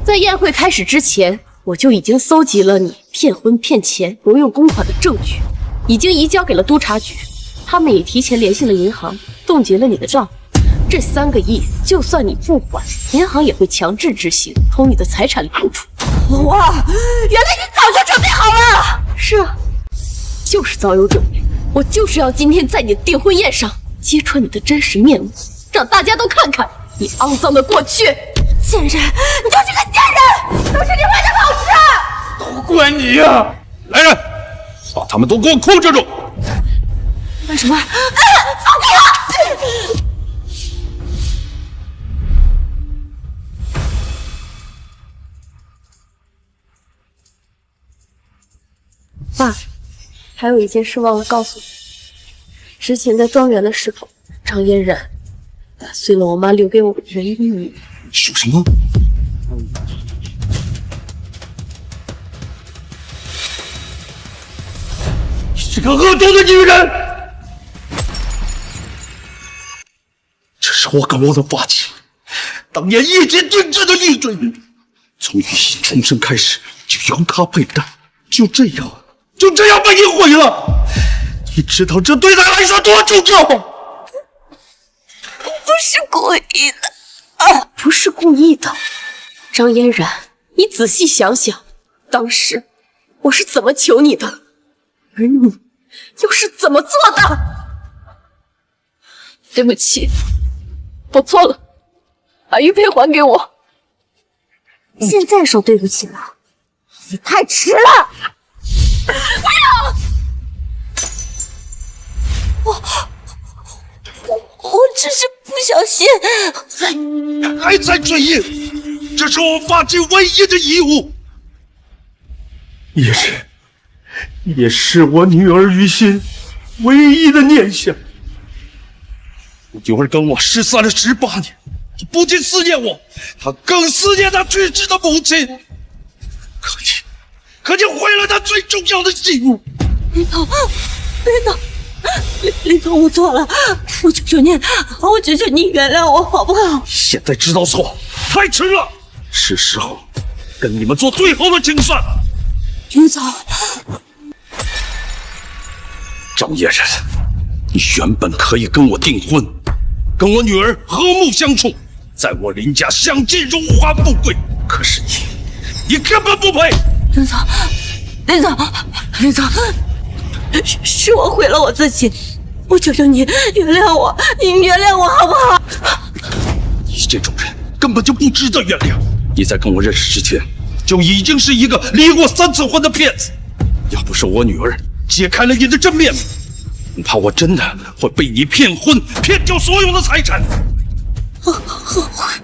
在宴会开始之前，我就已经搜集了你骗婚骗钱、挪用公款的证据，已经移交给了督察局，他们也提前联系了银行，冻结了你的账。这3个亿，就算你不还，银行也会强制执行，从你的财产里扣除。哇，原来你早就准备好了！是啊，就是早有准备。我就是要今天在你的订婚宴上揭穿你的真实面目，让大家都看看你肮脏的过去。贱人，你就是个贱人，都是你坏的老师！都怪你呀！来人，把他们都给我控制住！为什么？放开我！爸，还有一件事忘了告诉你。之前在庄园的时候，张嫣然打碎了我妈留给我的人鱼。说什么？你这个恶毒的女人！这是我跟我的发妻当年一肩定制的玉坠，从雨欣出生开始就由她佩戴，就这样被你毁了。你知道这对她来说多重要吗？不是故意的。不是故意的，张嫣然，你仔细想想，当时我是怎么求你的，而你又是怎么做的？对不起，我错了，把玉佩还给我。现在说对不起了，也太迟了。不要！我只是不小心。还在追忆，这是我发妻唯一的义务，也是我女儿于心唯一的念想。我女儿跟我失散了18年，她不仅思念我，她更思念她去世的母亲。可你毁了她最重要的信物。林总，我错了，我求求你，原谅我好不好？现在知道错太迟了，是时候跟你们做最后的清算。林总，张嫣然，你原本可以跟我订婚，跟我女儿和睦相处，在我林家享尽荣华富贵。可是你根本不配。林总，林总，林总，是我毁了我自己，我求求你原谅我，你原谅我好不好？你这种人根本就不值得原谅。你在跟我认识之前，就已经是一个离过3次婚的骗子。要不是我女儿揭开了你的真面目，恐怕我真的会被你骗婚，骗掉所有的财产。我后悔，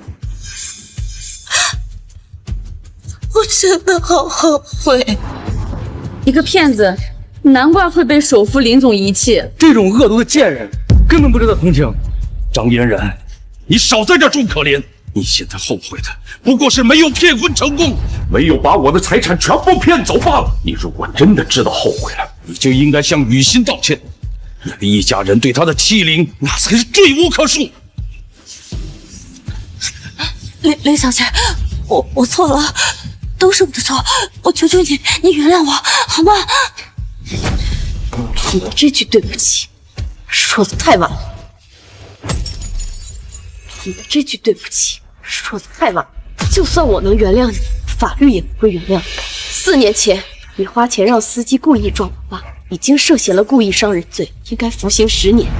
我真的好后悔。一个骗子，难怪会被首富林总遗弃。这种恶毒的贱人，根本不值得同情。张嫣然，你少在这装可怜。你现在后悔的不过是没有骗婚成功，没有把我的财产全部骗走罢了。你如果真的知道后悔了，你就应该向雨欣道歉。你们一家人对她的欺凌，那才是罪无可恕。林小姐，我错了，都是我的错，我求求你，你原谅我好吗？你这句对不起说的太晚了，你的这句对不起说的太晚了。就算我能原谅你，法律也不会原谅你。4年前，你花钱让司机故意撞我爸，已经涉嫌了故意伤人罪，应该服刑10年。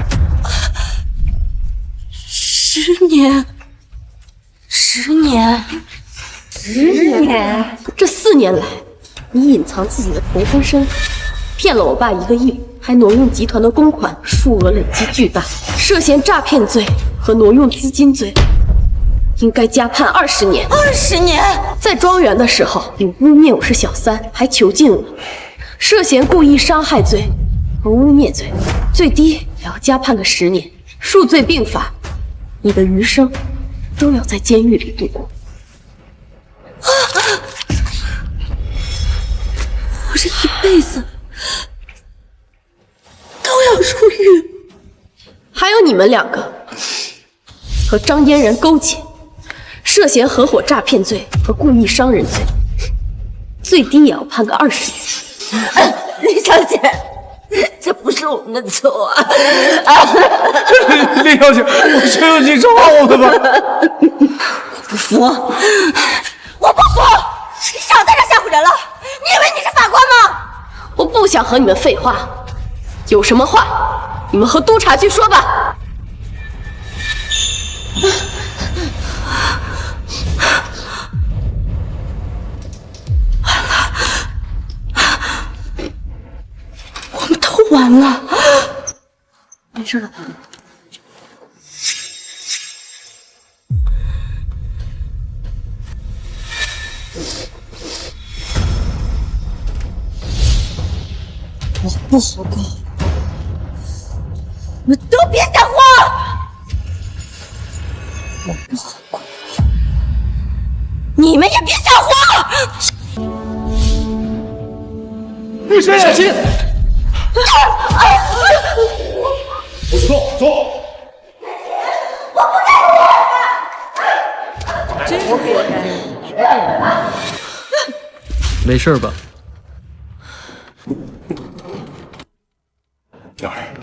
10年，10年，10年！这4年来，你隐藏自己的同婚身份，骗了我爸1个亿，还挪用集团的公款，数额累积巨大，涉嫌诈骗罪和挪用资金罪，应该加判20年。20年！在庄园的时候，你污蔑我是小三，还囚禁我，涉嫌故意伤害罪和污蔑罪，最低也要加判个10年，数罪并罚，你的余生都要在监狱里度过。我这一辈子都要入狱。还有你们2个和张嫣然勾结，涉嫌合伙诈骗罪和故意伤人罪，最低也要判个20年。林小姐，这不是我们的错啊！林小姐，我求求你饶我们吧！不服，我不服！你少在这吓唬人了！你以为你是法官吗？我不想和你们废话，有什么话你们和督察去说吧。我们都完了。没事了。我不好过，你们都别想活！我不好过，你们也别想活！律师，小心！坐。没事吧？嫣儿，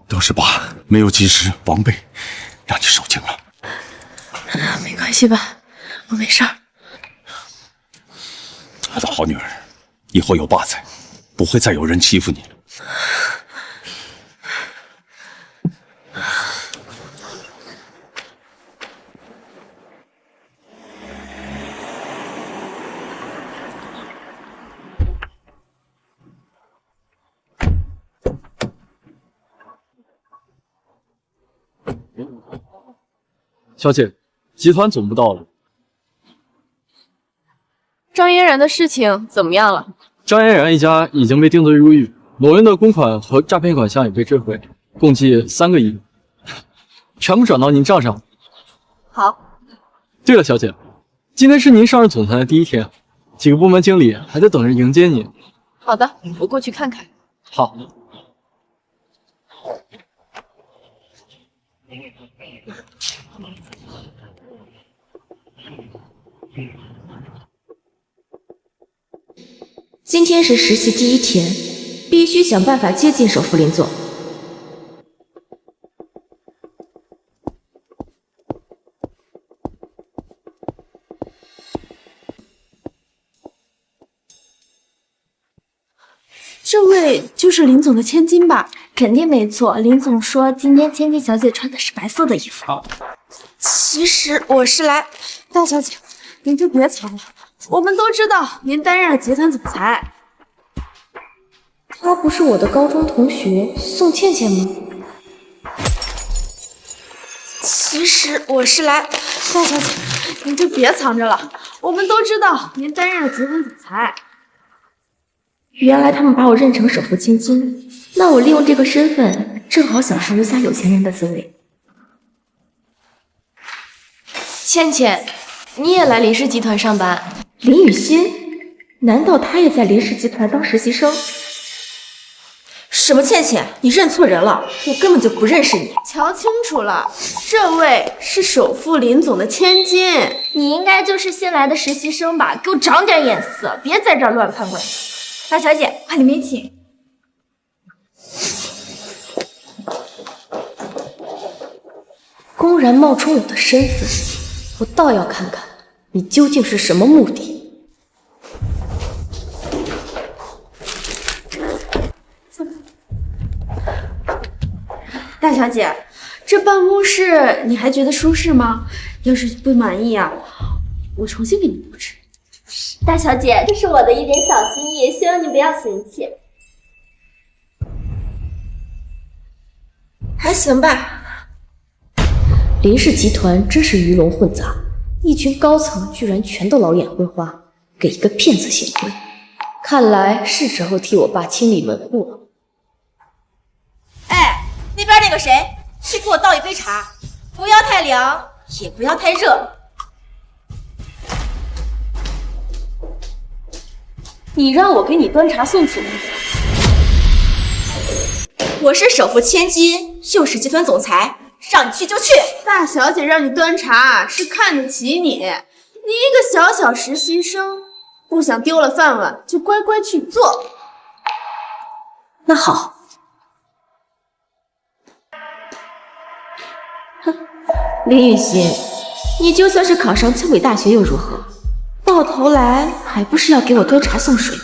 都是爸没有及时防备，让你受惊了。没关系吧，我没事儿。我的好女儿，以后有爸在，不会再有人欺负你了。小姐，集团总部到了。张嫣然的事情怎么样了？张嫣然一家已经被定罪入狱，挪用的公款和诈骗款项也被追回，共计3个亿，全部转到您账上。好。对了，小姐，今天是您上任总裁的第1天，几个部门经理还在等着迎接您。好的，我过去看看。好。今天是实习第1天，必须想办法接近首副林总。这位就是林总的千金吧？肯定没错，林总说今天千金小姐穿的是白色的衣服。好，其实我是来……大小姐，您就别藏了，我们都知道您担任了集团总裁。她不是我的高中同学宋倩倩吗？其实我是来……大小姐，您就别藏着了，我们都知道您担任了集团总裁。原来他们把我认成首富千金，那我利用这个身份，正好享受一下有钱人的滋味。倩倩，你也来林氏集团上班？林雨欣？难道她也在林氏集团当实习生？什么倩倩？你认错人了，我根本就不认识你。瞧清楚了，这位是首富林总的千金。你应该就是新来的实习生吧？给我长点眼色，别在这儿乱攀关系。大小姐，快里面请。公然冒充我的身份，我倒要看看你究竟是什么目的。大小姐，这办公室你还觉得舒适吗？要是不满意啊，我重新给你布置。大小姐，这是我的一点小心意，希望你不要嫌弃。还行吧。林氏集团真是鱼龙混杂，一群高层居然全都老眼昏花，给一个骗子行贿。看来是时候替我爸清理门户了。哎，那边那个谁，去给我倒一杯茶，不要太凉，也不要太热。你让我给你端茶送水？我是首富千金，又是集团总裁，让你去就去。大小姐让你端茶是看得起你，你一个小小实习生，不想丢了饭碗就乖乖去做。那好。哼，林雨欣，你就算是考上清北大学又如何？到头来还不是要给我端茶送水？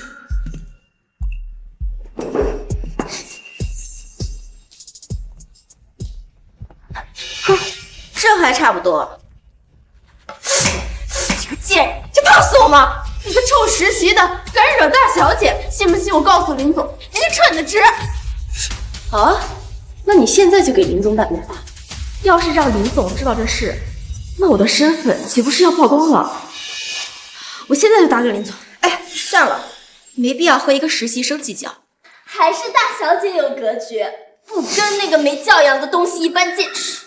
哼，这还差不多。这个贱人，这怕死我吗？你个臭实习的，敢惹大小姐，信不信我告诉林总，人家撤你的职？好啊，那你现在就给林总打电话。要是让林总知道这事，那我的身份岂不是要曝光了？我现在就打给林总。哎，算了，没必要和一个实习生计较。还是大小姐有格局，不跟那个没教养的东西一般见识。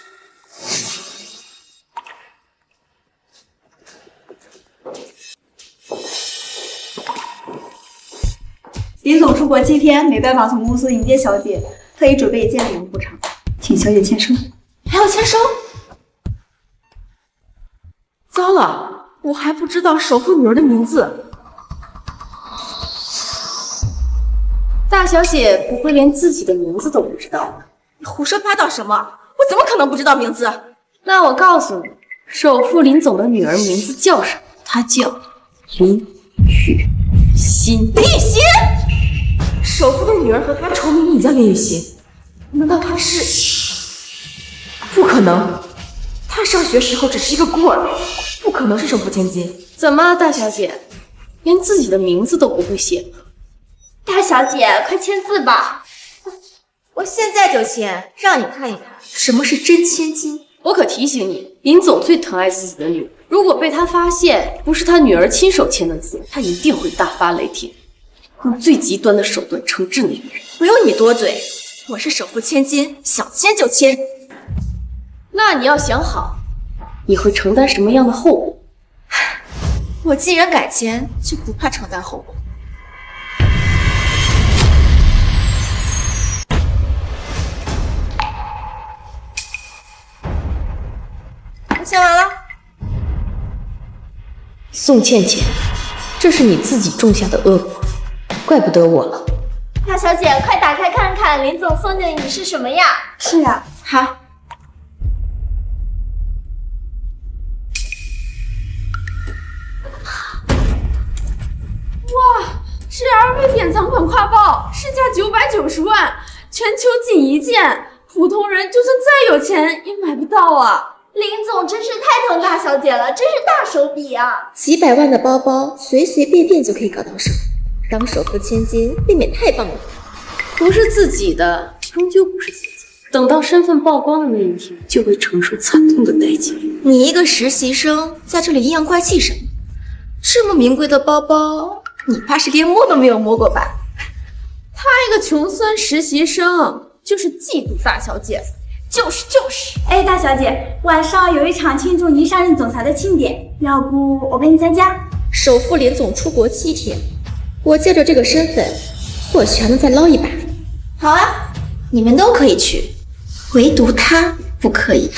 林总出国7天，没办法从公司迎接小姐，特意准备一件礼物补偿，请小姐签收。还要签收？糟了，我还不知道首富女儿的名字。大小姐不会连自己的名字都不知道吧？你胡说八道什么？我怎么可能不知道名字？那我告诉你，首富林总的女儿名字叫什么？她叫林雨欣。林雨欣？首富的女儿和她重名也叫林雨欣？难道她是？不可能，她上学时候只是一个孤儿，不可能是首富千金。怎么，大小姐连自己的名字都不会写吗？大小姐，快签字吧！我现在就签，让你看一看什么是真千金。我可提醒你，林总最疼爱自己的女儿，如果被他发现不是他女儿亲手签的字，他一定会大发雷霆，用最极端的手段惩治那个人。不用你多嘴，我是首富千金，想签就签。那你要想好，你会承担什么样的后果？我既然敢签，就不怕承担后果。我签完了。宋倩倩，这是你自己种下的恶果，怪不得我了。大小姐，快打开看看，林总送给你是什么呀？是啊，好。哇，是 LV 典藏款挎包，市价990万，全球仅一件，普通人就算再有钱也买不到啊！林总真是太疼大小姐了，真是大手笔啊！几百万的包包，随随便便就可以搞到手，当首富千金未免太棒了。不是自己的，终究不是自己。等到身份曝光的那一天，就会承受惨痛的代价。你一个实习生，在这里阴阳怪气什么？这么名贵的包包，你怕是连摸都没有摸过吧？他一个穷酸实习生，就是嫉妒大小姐。就是。哎，大小姐，晚上有一场庆祝您上任总裁的庆典，要不我陪你参加？首富林总出国7天，我借着这个身份，或许还能再捞一把。好啊，你们都可以去，唯独他不可以。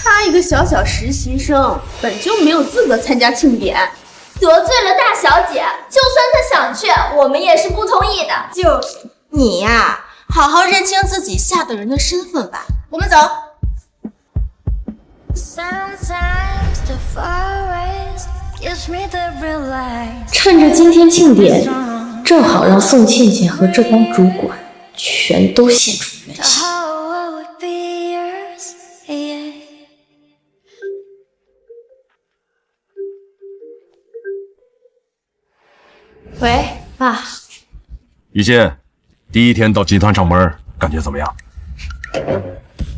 他一个小实习生，本就没有资格参加庆典，得罪了大小姐，就算他想去，我们也是不同意的。就是你呀，好好认清自己下等人的身份吧。我们走。趁着今天庆典，正好让宋倩倩和这帮主管全都现出原形。喂，爸。于心，第一天到集团上班，感觉怎么样？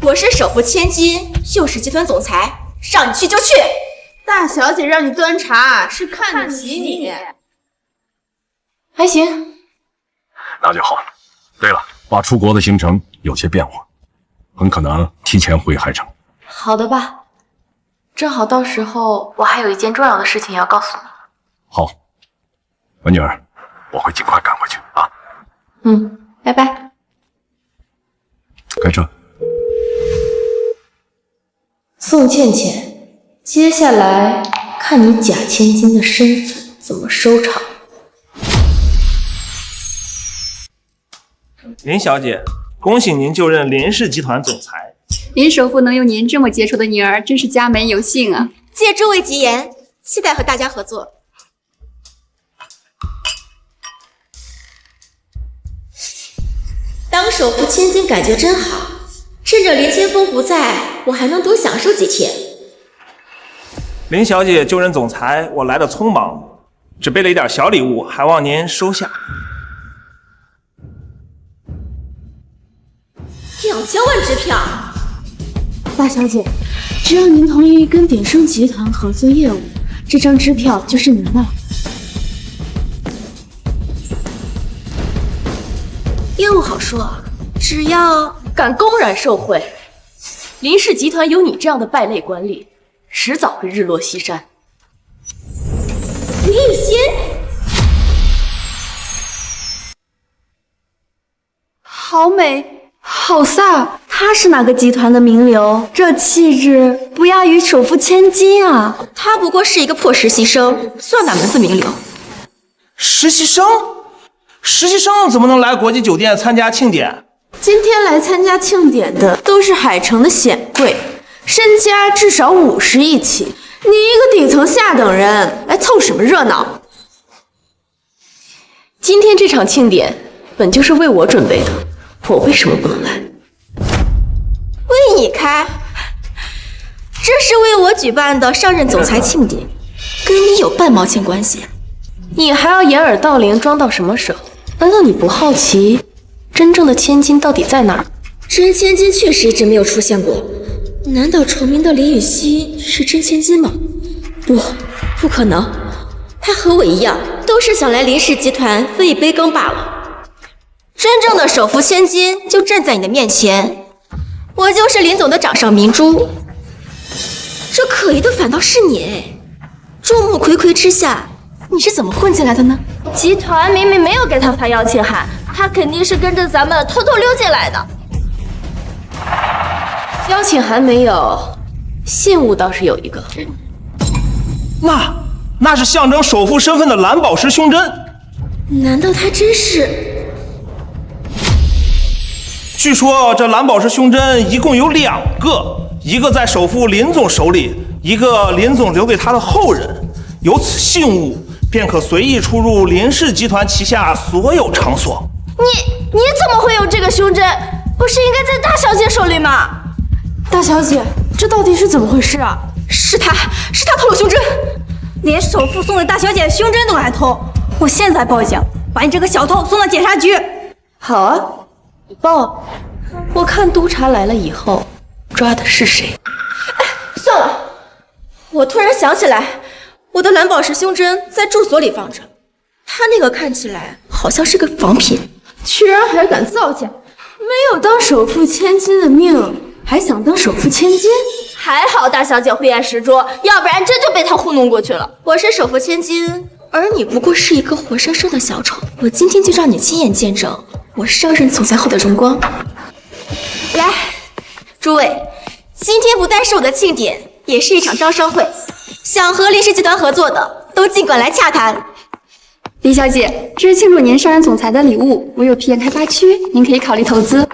我是首富千金，又是集团总裁，让你去就去。大小姐让你端茶，是看得起你。还行。那就好。对了，爸出国的行程有些变化，很可能提前回海城。好的吧，正好到时候我还有一件重要的事情要告诉你。好，我女儿，我会尽快赶回去啊。拜拜。开车。宋倩倩，接下来看你假千金的身份怎么收场。林小姐，恭喜您就任林氏集团总裁。林首富能有您这么杰出的女儿，真是家门有幸啊！借诸位吉言，期待和大家合作。当首富千金感觉真好，趁着林千峰不在，我还能多享受几天。林小姐就任总裁，我来的匆忙，准备了一点小礼物，还望您收下。2000万支票，大小姐，只要您同意跟鼎盛集团合作业务，这张支票就是您的。业务好说，只要敢公然受贿，林氏集团有你这样的败类管理，迟早会日落西山。李雨欣，好美，好飒，她是哪个集团的名流？这气质不亚于首富千金啊！她不过是一个破实习生，算哪门子名流？实习生？实习生怎么能来国际酒店参加庆典？今天来参加庆典的都是海城的显贵，身家至少50亿起。你一个顶层下等人，来凑什么热闹？今天这场庆典本就是为我准备的，我为什么不能来？为你开？这是为我举办的上任总裁庆典，跟你有半毛钱关系？你还要掩耳盗铃装到什么时候？难道你不好奇真正的千金到底在哪儿？真千金确实一直没有出现过，难道重名的李雨熙是真千金吗？不可能，她和我一样，都是想来林氏集团分一杯羹罢了。真正的首富千金就站在你的面前，我就是林总的掌上明珠。这可疑的反倒是你哎！众目睽睽之下，你是怎么混进来的呢？集团明明没有给他发邀请函，他肯定是跟着咱们偷偷溜进来的。邀请函没有，信物倒是有一个。那是象征首富身份的蓝宝石胸针。难道他真是？据说这蓝宝石胸针一共有2个，一个在首富林总手里，一个林总留给他的后人。有此信物，便可随意出入林氏集团旗下所有场所。你怎么会有这个胸针？不是应该在大小姐手里吗？大小姐，这到底是怎么回事啊？是他偷了胸针，连首富送给大小姐的胸针都敢偷！我现在报警，把你这个小偷送到检察局。好啊，你报，我看督察来了以后抓的是谁。算了，我突然想起来，我的蓝宝石胸针在住所里放着，他那个看起来好像是个仿品。居然还敢造假！没有当首富千金的命，还想当首富千金？还好大小姐慧眼识珠，要不然真就被他糊弄过去了。我是首富千金，而你不过是一个活生生的小丑。我今天就让你亲眼见证我上任总裁后的荣光。来，诸位，今天不但是我的庆典，也是一场招商会，想和林氏集团合作的都尽管来洽谈。李小姐，这是庆祝您上任总裁的礼物，我有批研开发区，您可以考虑投资。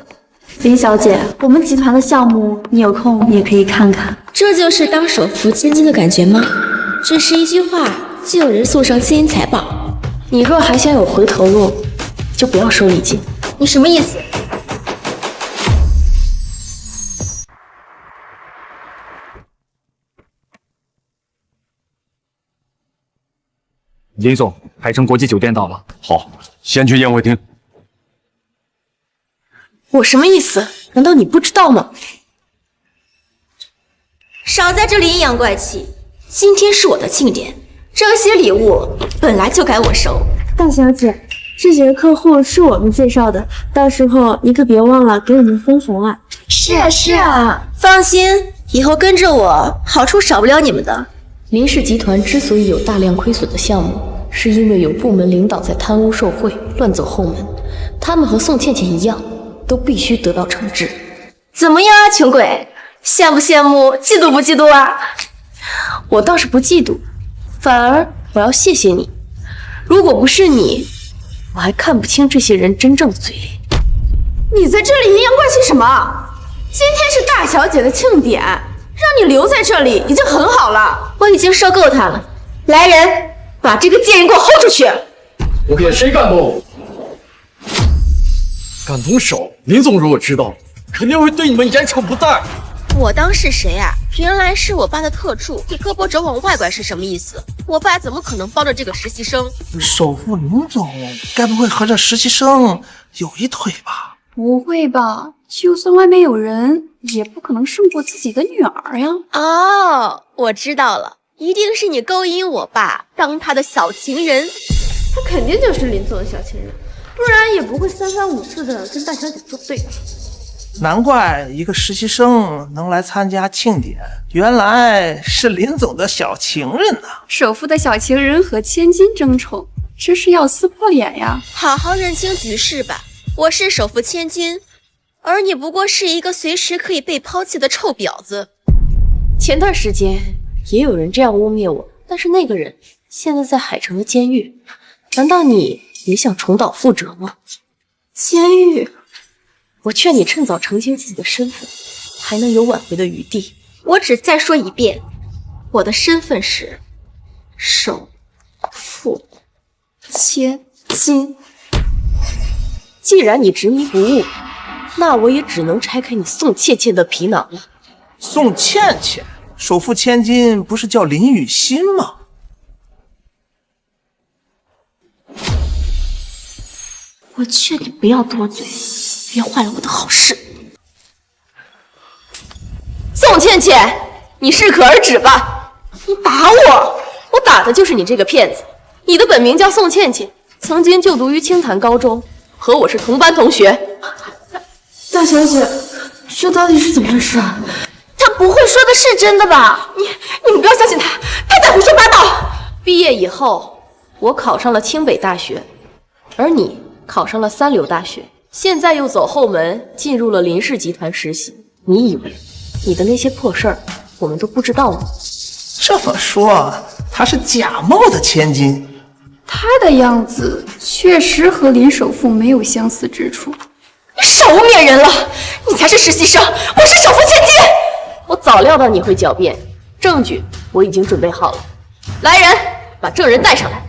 林小姐，我们集团的项目，你有空也可以看看。这就是当首富千金的感觉吗？只是一句话，就有人送上金银财宝。你若还想有回头路，就不要收礼金。你什么意思？林总，海城国际酒店到了。好，先去宴会厅。我什么意思？难道你不知道吗？少在这里阴阳怪气！今天是我的庆典，这些礼物本来就该我收。大小姐，这几个客户是我们介绍的，到时候你可别忘了给我们分红啊！是啊，放心，以后跟着我，好处少不了你们的。林氏集团之所以有大量亏损的项目，是因为有部门领导在贪污受贿、乱走后门，他们和宋倩倩一样，都必须得到惩治。怎么样啊，穷鬼？羡不羡慕？嫉妒不嫉妒啊？我倒是不嫉妒，反而我要谢谢你。如果不是你，我还看不清这些人真正的嘴脸。你在这里阴阳怪气什么？今天是大小姐的庆典，让你留在这里已经很好了。我已经受够他了。来人，把这个贱人给我轰出去！我看谁敢动？敢动手，林总如果知道，肯定会对你们严惩不贷。我当是谁啊？原来是我爸的特助，你胳膊肘往外拐是什么意思？我爸怎么可能帮着这个实习生？首富林总该不会和这实习生有一腿吧？不会吧？就算外面有人，也不可能胜过自己的女儿呀。哦，我知道了，一定是你勾引我爸，当他的小情人。他肯定就是林总的小情人，不然也不会三番五次的跟大小姐作对。难怪一个实习生能来参加庆典，原来是林总的小情人呢。首富的小情人和千金争宠，这是要撕破脸呀！好好认清局势吧，我是首富千金，而你不过是一个随时可以被抛弃的臭婊子。前段时间也有人这样污蔑我，但是那个人现在在海城的监狱。难道你也想重蹈覆辙吗？监狱，我劝你趁早澄清自己的身份，还能有挽回的余地。我只再说一遍，我的身份是首富千金。既然你执迷不悟，那我也只能拆开你宋倩倩的皮囊了。宋倩倩，首富千金不是叫林雨欣吗？我劝你不要多嘴，别坏了我的好事。宋倩倩，你适可而止吧！你打我，我打的就是你这个骗子。你的本名叫宋倩倩，曾经就读于清潭高中，和我是同班同学。大小姐，这到底是怎么回事啊？他不会说的是真的吧？你们不要相信他，他在胡说八道。毕业以后，我考上了清北大学，而你考上了三流大学，现在又走后门进入了林氏集团实习。你以为你的那些破事儿我们都不知道吗？这么说，她是假冒的千金。他的样子确实和林首富没有相似之处。你少污蔑人了！你才是实习生，我是首富千金。我早料到你会狡辩，证据我已经准备好了。来人，把证人带上来。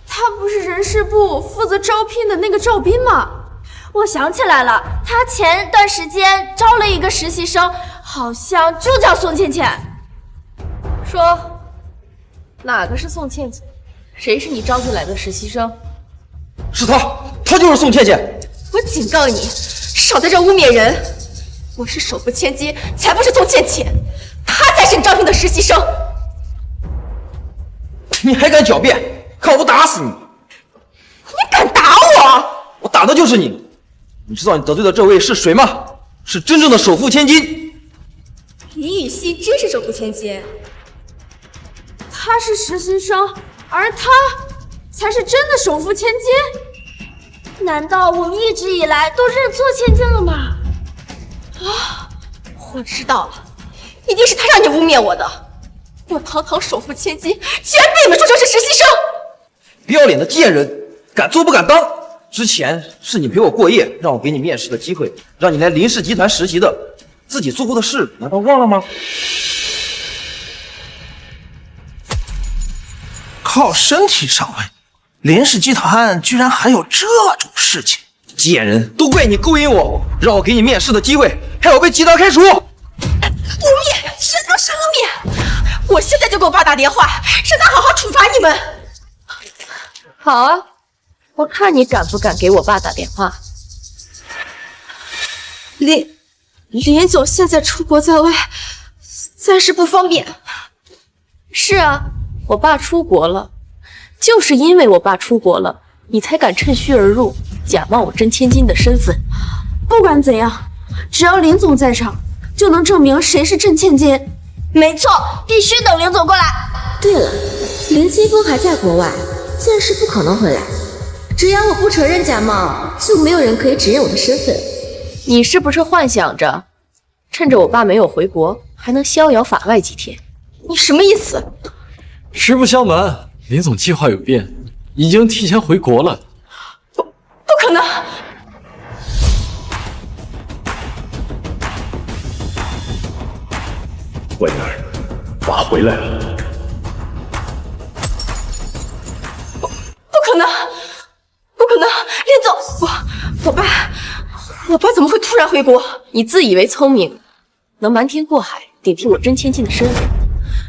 他不是人事部负责招聘的那个赵斌吗？我想起来了，他前段时间招了一个实习生，好像就叫宋倩倩。说，哪个是宋倩倩？谁是你招进来的实习生？是她就是宋倩倩。我警告你，少在这污蔑人！我是首富千金，才不是宋倩倩，她才是你招聘的实习生。你还敢狡辩？看我不打死你！你敢打我？我打的就是你！你知道你得罪的这位是谁吗？是真正的首富千金。李雨熙真是首富千金，她是实习生，而她才是真的首富千金。难道我们一直以来都认错千金了吗？啊，我知道了，一定是他让你污蔑我的。我堂堂首富千金，居然被你们说成是实习生！不要脸的贱人，敢做不敢当！之前是你陪我过夜，让我给你面试的机会，让你来林氏集团实习的，自己做过的事难道忘了吗？靠身体上位，林氏集团居然还有这种事情！贱人，都怪你勾引我，让我给你面试的机会，害我被集团开除！污蔑，什么是污蔑？我现在就给我爸打电话，让他好好处罚你们。好啊，我看你敢不敢给我爸打电话。林总现在出国在外，暂时不方便。是啊，我爸出国了，就是因为我爸出国了，你才敢趁虚而入，假冒我真千金的身份。不管怎样，只要林总在场，就能证明谁是真千金。没错，必须等林总过来。对了，林清风还在国外，暂时不可能回来。只要我不承认假冒，就没有人可以指认我的身份。你是不是幻想着，趁着我爸没有回国，还能逍遥法外几天？你什么意思？实不相瞒，林总计划有变，已经提前回国了。不可能！乖女儿，爸回来了。不可能！不可能！林总，我爸怎么会突然回国？你自以为聪明，能瞒天过海，顶替我真千金的身份，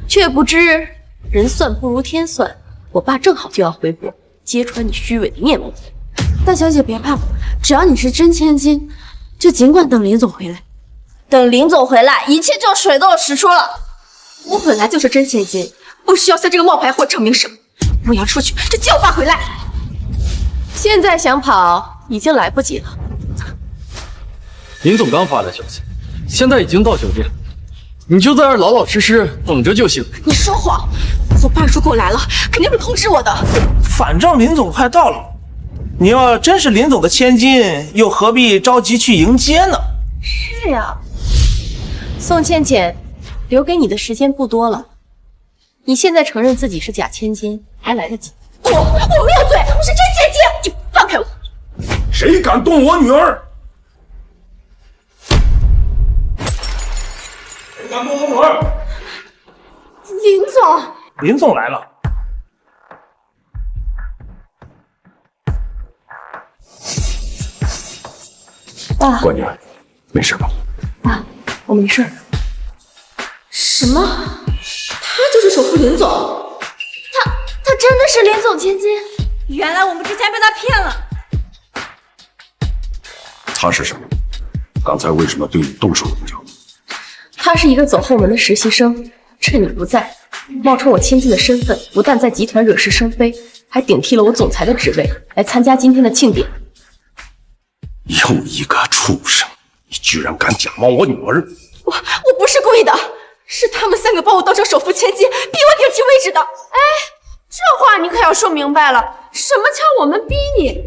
却不知人算不如天算。我爸正好就要回国，揭穿你虚伪的面目。大小姐别怕，只要你是真千金，就尽管等林总回来。等林总回来，一切就水到渠出了。我本来就是真千金，不需要向这个冒牌货证明什么。我要出去，就叫我爸回来。现在想跑已经来不及了。林总刚发的消息，现在已经到酒店，你就在这儿老老实实等着就行。你说谎！我爸如果来了，肯定会通知我的。反正林总快到了，你要真是林总的千金，又何必着急去迎接呢？是呀，宋倩倩，留给你的时间不多了。你现在承认自己是假千金，还来得及。我没有罪，我是真千金！你放开我！谁敢动我女儿？谁敢动我女儿？林总，林总来了。爸，乖女儿，没事吧？爸，我没事。什么？他就是首富林总？他真的是林总千金？原来我们之前被他骗了。他是什么？刚才为什么对你动手动脚？他是一个走后门的实习生，趁你不在，冒充我千金的身份，不但在集团惹是生非，还顶替了我总裁的职位，来参加今天的庆典。又一个畜生！你居然敢假冒我女儿！我不是故意的，是他们三个把我当成首富千金，逼我顶替位置的。哎，这话你可要说明白了，什么叫我们逼你？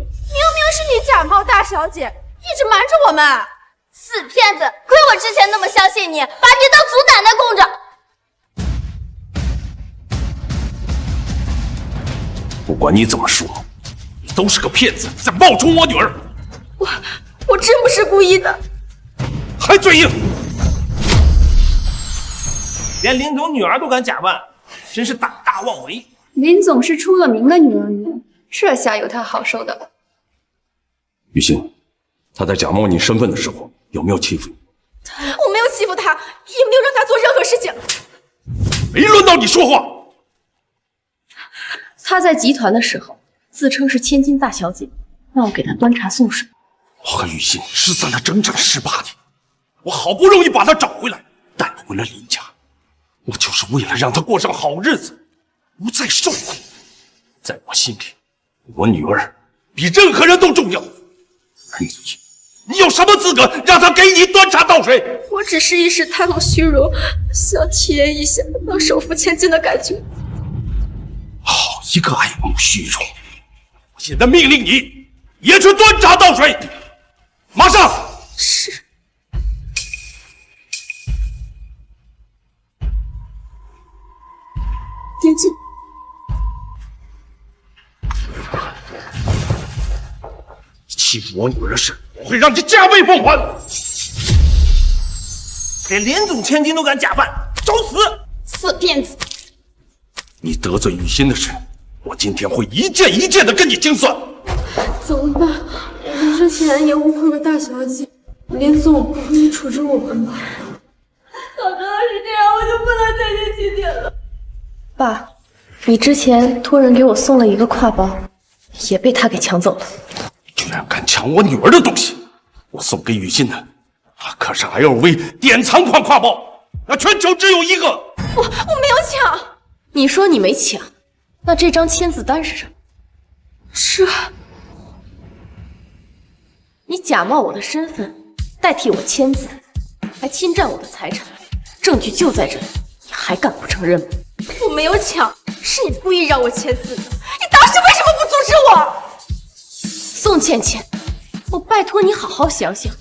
是你假冒大小姐，一直瞒着我们。死骗子！亏我之前那么相信你，把你当祖奶奶供着。不管你怎么说，你都是个骗子，在冒充我女儿。我真不是故意的。还嘴硬！连林总女儿都敢假扮，真是胆大妄为。林总是出了名的女儿缘，这下有他好受的了。雨欣，他在假冒你身份的时候，有没有欺负你？我没有欺负他，也没有让他做任何事情。没轮到你说话。他在集团的时候，自称是千金大小姐，让我给他端茶送水。我和雨欣失散了整整18年，我好不容易把她找回来，带回了林家，我就是为了让她过上好日子，不再受苦。在我心里，我女儿比任何人都重要。而你有什么资格让她给你端茶倒水？我只是一时贪慕虚荣，想体验一下当首富千金的感觉。好一个爱慕虚荣！我现在命令你也去端茶倒水，马上！是。林总，欺负我女儿的事，我会让你加倍奉还！连林总千金都敢假扮，找死！死骗子！你得罪雨欣的事，我今天会一件一件的跟你清算。怎么办？我们之前也误会了大小姐，林总，你处置我们吧。早知道是这样，我就不能再见起点了。爸，你之前托人给我送了一个挎包，也被他给抢走了。居然敢抢我女儿的东西！我送给雨欣的，可是 LV 典藏款挎包，那全球只有一个。我没有抢。你说你没抢，那这张签字单是什么？是。你假冒我的身份，代替我签字，还侵占我的财产，证据就在这里，你还敢不承认吗？我没有抢，是你故意让我签字的。你当时为什么不阻止我？宋倩倩，我拜托你好好想想，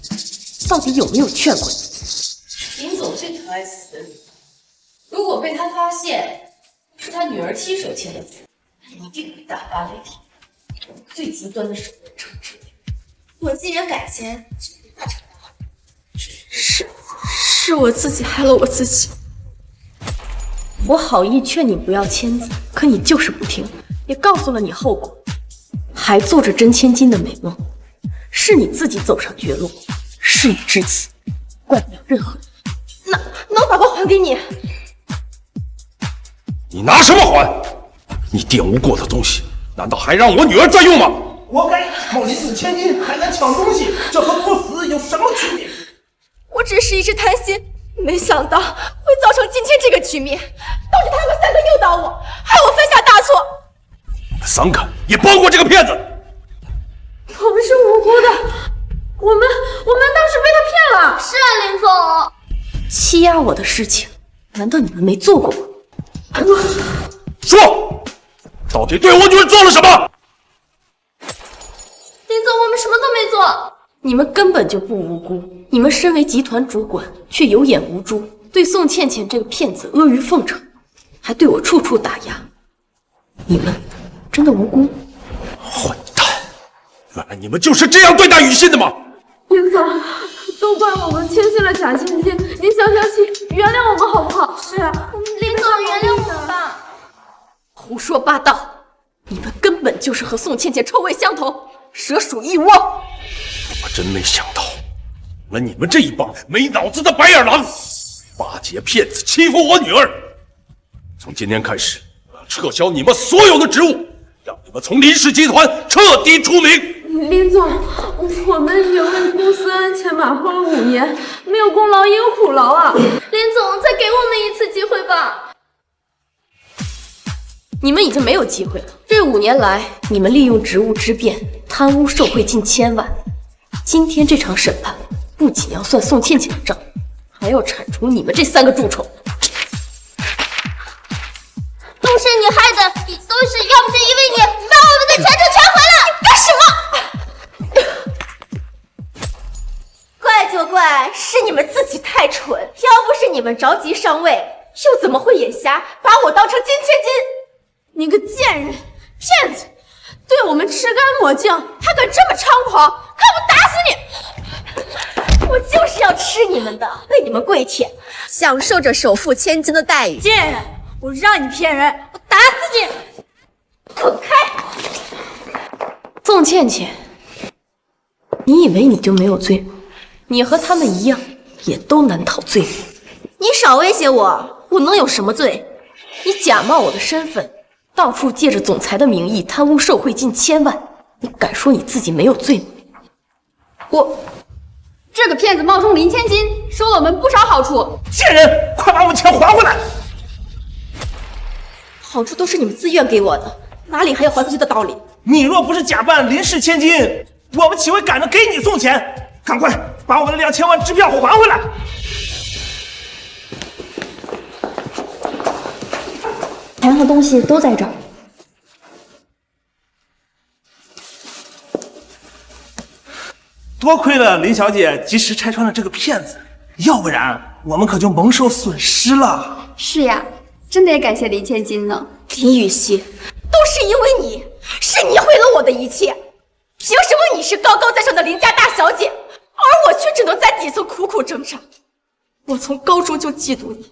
到底有没有劝过你？林总最疼爱自己的女儿，如果被他发现是他女儿亲手签的字，一定会大发雷霆，用最极端的手段惩治你。我既然敢签，就不怕惩罚。是我自己害了我自己。我好意劝你不要签字，可你就是不听，也告诉了你后果，还做着真千金的美梦。是你自己走上绝路，事已至此，怪不了任何人。那我把包还给你。你拿什么还？你玷污过的东西，难道还让我女儿再用吗？活该！冒林总千金还敢抢东西，这和作死有什么区别？我只是一时贪心，没想到会造成今天这个局面，导致他们3个诱导我，害我犯下大错。你们3个也包括这个骗子。我们是无辜的，我们当时被他骗了。是啊，林总。欺压我的事情，难道你们没做过吗？说，到底对我女儿做了什么？林总，我们什么都没做。你们根本就不无辜，你们身为集团主管，却有眼无珠，对宋倩倩这个骗子阿谀奉承，还对我处处打压。你们真的无辜？混蛋！原来你们就是这样对待雨欣的吗？林总，都怪我们签下了假千金，您消消气，原谅我们好不好？是啊，林总原谅我们吧。胡说八道！你们根本就是和宋倩倩臭味相投，蛇鼠一窝。我真没想到，你们这一帮没脑子的白眼狼，巴结骗子欺负我女儿。从今天开始，我要撤销你们所有的职务，让你们从林氏集团彻底除名。林总，我们也为公司鞍前马后了5年，没有功劳也有苦劳啊。林总，再给我们一次机会吧。你们已经没有机会了。这5年来，你们利用职务之便，贪污受贿近1000万。今天这场审判，不仅要算宋倩倩的账，还要铲除你们这3个蛀虫。都是你害的，都是要不是因为你，把我们的前程全毁了。你干什么？你们着急上位，又怎么会眼瞎把我当成金千金？你个贱人，骗子，对我们吃干抹净，还敢这么猖狂！看我打死你！我就是要吃你们的，为你们跪舔，享受着首富千金的待遇。贱人，我让你骗人，我打死你！滚开！宋倩倩，你以为你就没有罪吗？你和他们一样，也都难逃罪名。你少威胁我，我能有什么罪？你假冒我的身份，到处借着总裁的名义贪污受贿近千万，你敢说你自己没有罪吗？这个骗子冒充林千金，收了我们不少好处。贱人，快把我们钱还回来！好处都是你们自愿给我的，哪里还有还回去的道理？你若不是假扮林氏千金，我们岂会赶着给你送钱？赶快把我们的2000万支票还回来！钱和东西都在这儿。多亏了林小姐及时拆穿了这个骗子，要不然我们可就蒙受损失了。是呀，真得感谢林千金呢。林雨熙，都是因为你，是你毁了我的一切。凭什么你是高高在上的林家大小姐，而我却只能在底层苦苦挣扎？我从高中就嫉妒你，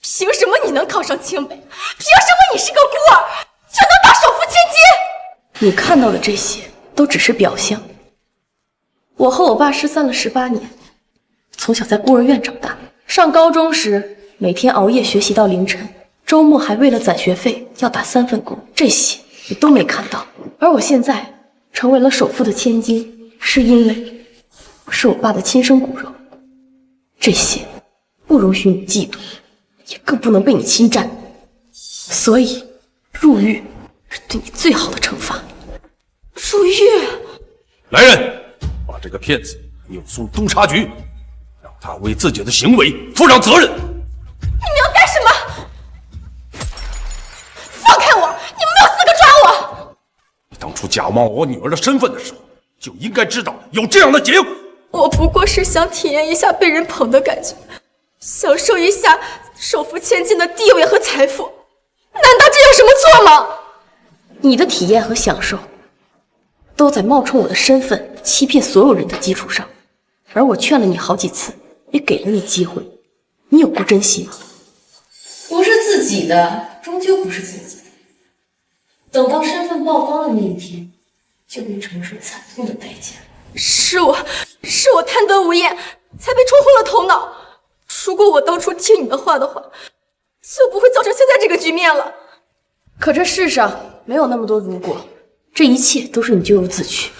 凭什么你能考上清北？凭什么你是个孤儿就能当首富千金？你看到的这些都只是表象。我和我爸失散了18年，从小在孤儿院长大。上高中时，每天熬夜学习到凌晨，周末还为了攒学费要打3份工，这些你都没看到。而我现在成为了首富的千金，是因为我是我爸的亲生骨肉。这些不容许你嫉妒，也更不能被你侵占。所以，入狱是对你最好的惩罚。入狱！来人！把这个骗子扭送督察局，让他为自己的行为负上责任。你们要干什么？放开我！你们没有资格抓我！你当初假冒我女儿的身份的时候，就应该知道有这样的结果。我不过是想体验一下被人捧的感觉，享受一下首富千金的地位和财富，难道这有什么错吗？你的体验和享受都在冒充我的身份欺骗所有人的基础上，而我劝了你好几次，也给了你机会，你有过珍惜吗？不是自己的，终究不是自己的。等到身份曝光的那一天，就会承受惨痛的代价。是我贪得无厌，才被冲昏了头脑。如果我当初听你的话的话，就不会造成现在这个局面了。可这世上没有那么多如果，这一切都是你咎由自取。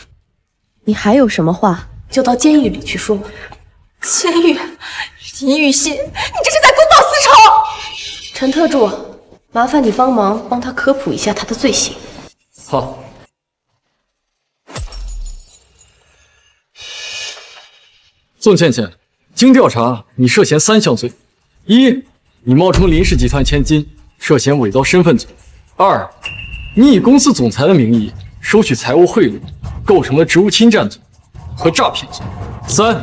你还有什么话，就到监狱里去说吧。监狱？林雨熙，你这是在公报私仇！陈特助，麻烦你帮他科普一下他的罪行。好。宋倩倩，经调查，你涉嫌3项罪：一，你冒充林氏集团千金，涉嫌伪造身份罪；二，你以公司总裁的名义收取财务贿赂，构成了职务侵占罪和诈骗罪；三，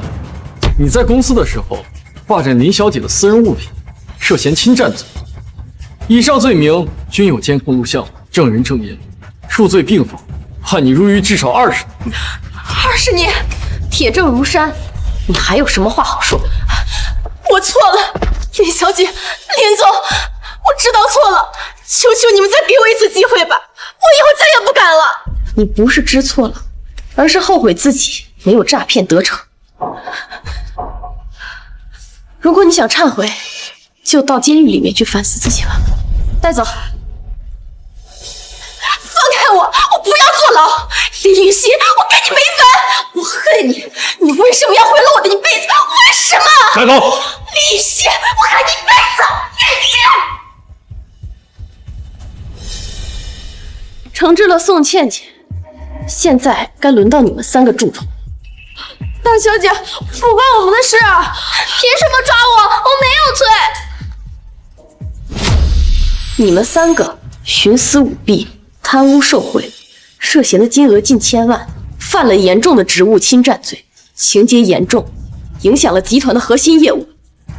你在公司的时候霸占林小姐的私人物品，涉嫌侵占罪。以上罪名均有监控录像，证人证言，数罪并罚，判你入狱至少20年。20年？铁证如山。你还有什么话好说？我错了，林小姐，林总，我知道错了，求求你们再给我一次机会吧，我以后再也不敢了。你不是知错了，而是后悔自己没有诈骗得逞。如果你想忏悔，就到监狱里面去反思自己吧。带走。放开我！我不要坐牢！林雨熙，我跟你没完！我恨你！你为什么要毁了我的一辈子？为什么？站好！林雨熙，我恨你一辈子！雨熙！惩治了宋倩倩，现在该轮到你们3个蛀虫。大小姐，不关我们的事，凭什么抓我？我没有罪。你们3个徇私舞弊、贪污受贿，涉嫌的金额近千万，犯了严重的职务侵占罪，情节严重，影响了集团的核心业务，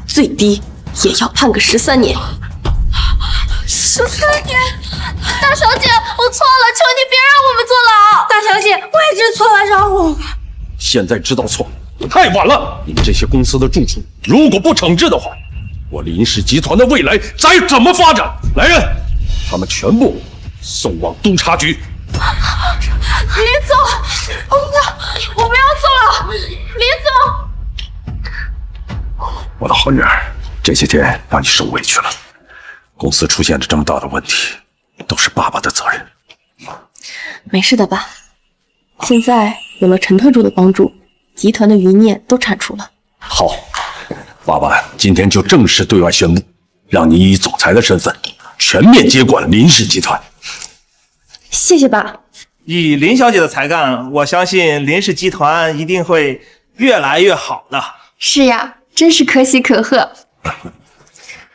最低也要判个13年。13年！大小姐，我错了，求你别让我们坐牢。大小姐，我也知错了，饶我吧。现在知道错太晚了！你们这些公司的蛀虫，如果不惩治的话，我林氏集团的未来该怎么发展？来人，他们全部送往督察局。林总，我们要走了。林总，我的好女儿，这些天让你受委屈了。公司出现了这么大的问题，都是爸爸的责任。没事的吧？现在有了陈特助的帮助，集团的余孽都铲除了。好，爸爸今天就正式对外宣布，让你以总裁的身份全面接管林氏集团。谢谢爸。以林小姐的才干，我相信林氏集团一定会越来越好的。是呀，真是可喜可贺。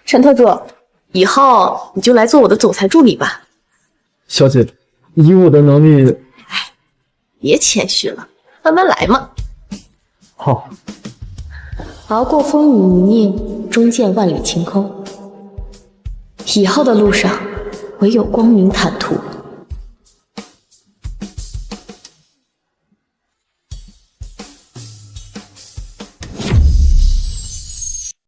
陈特助，以后你就来做我的总裁助理吧。小姐，以我的能力，别谦虚了，慢慢来嘛。好。熬过风雨泥泞，终见万里晴空。以后的路上，唯有光明坦途。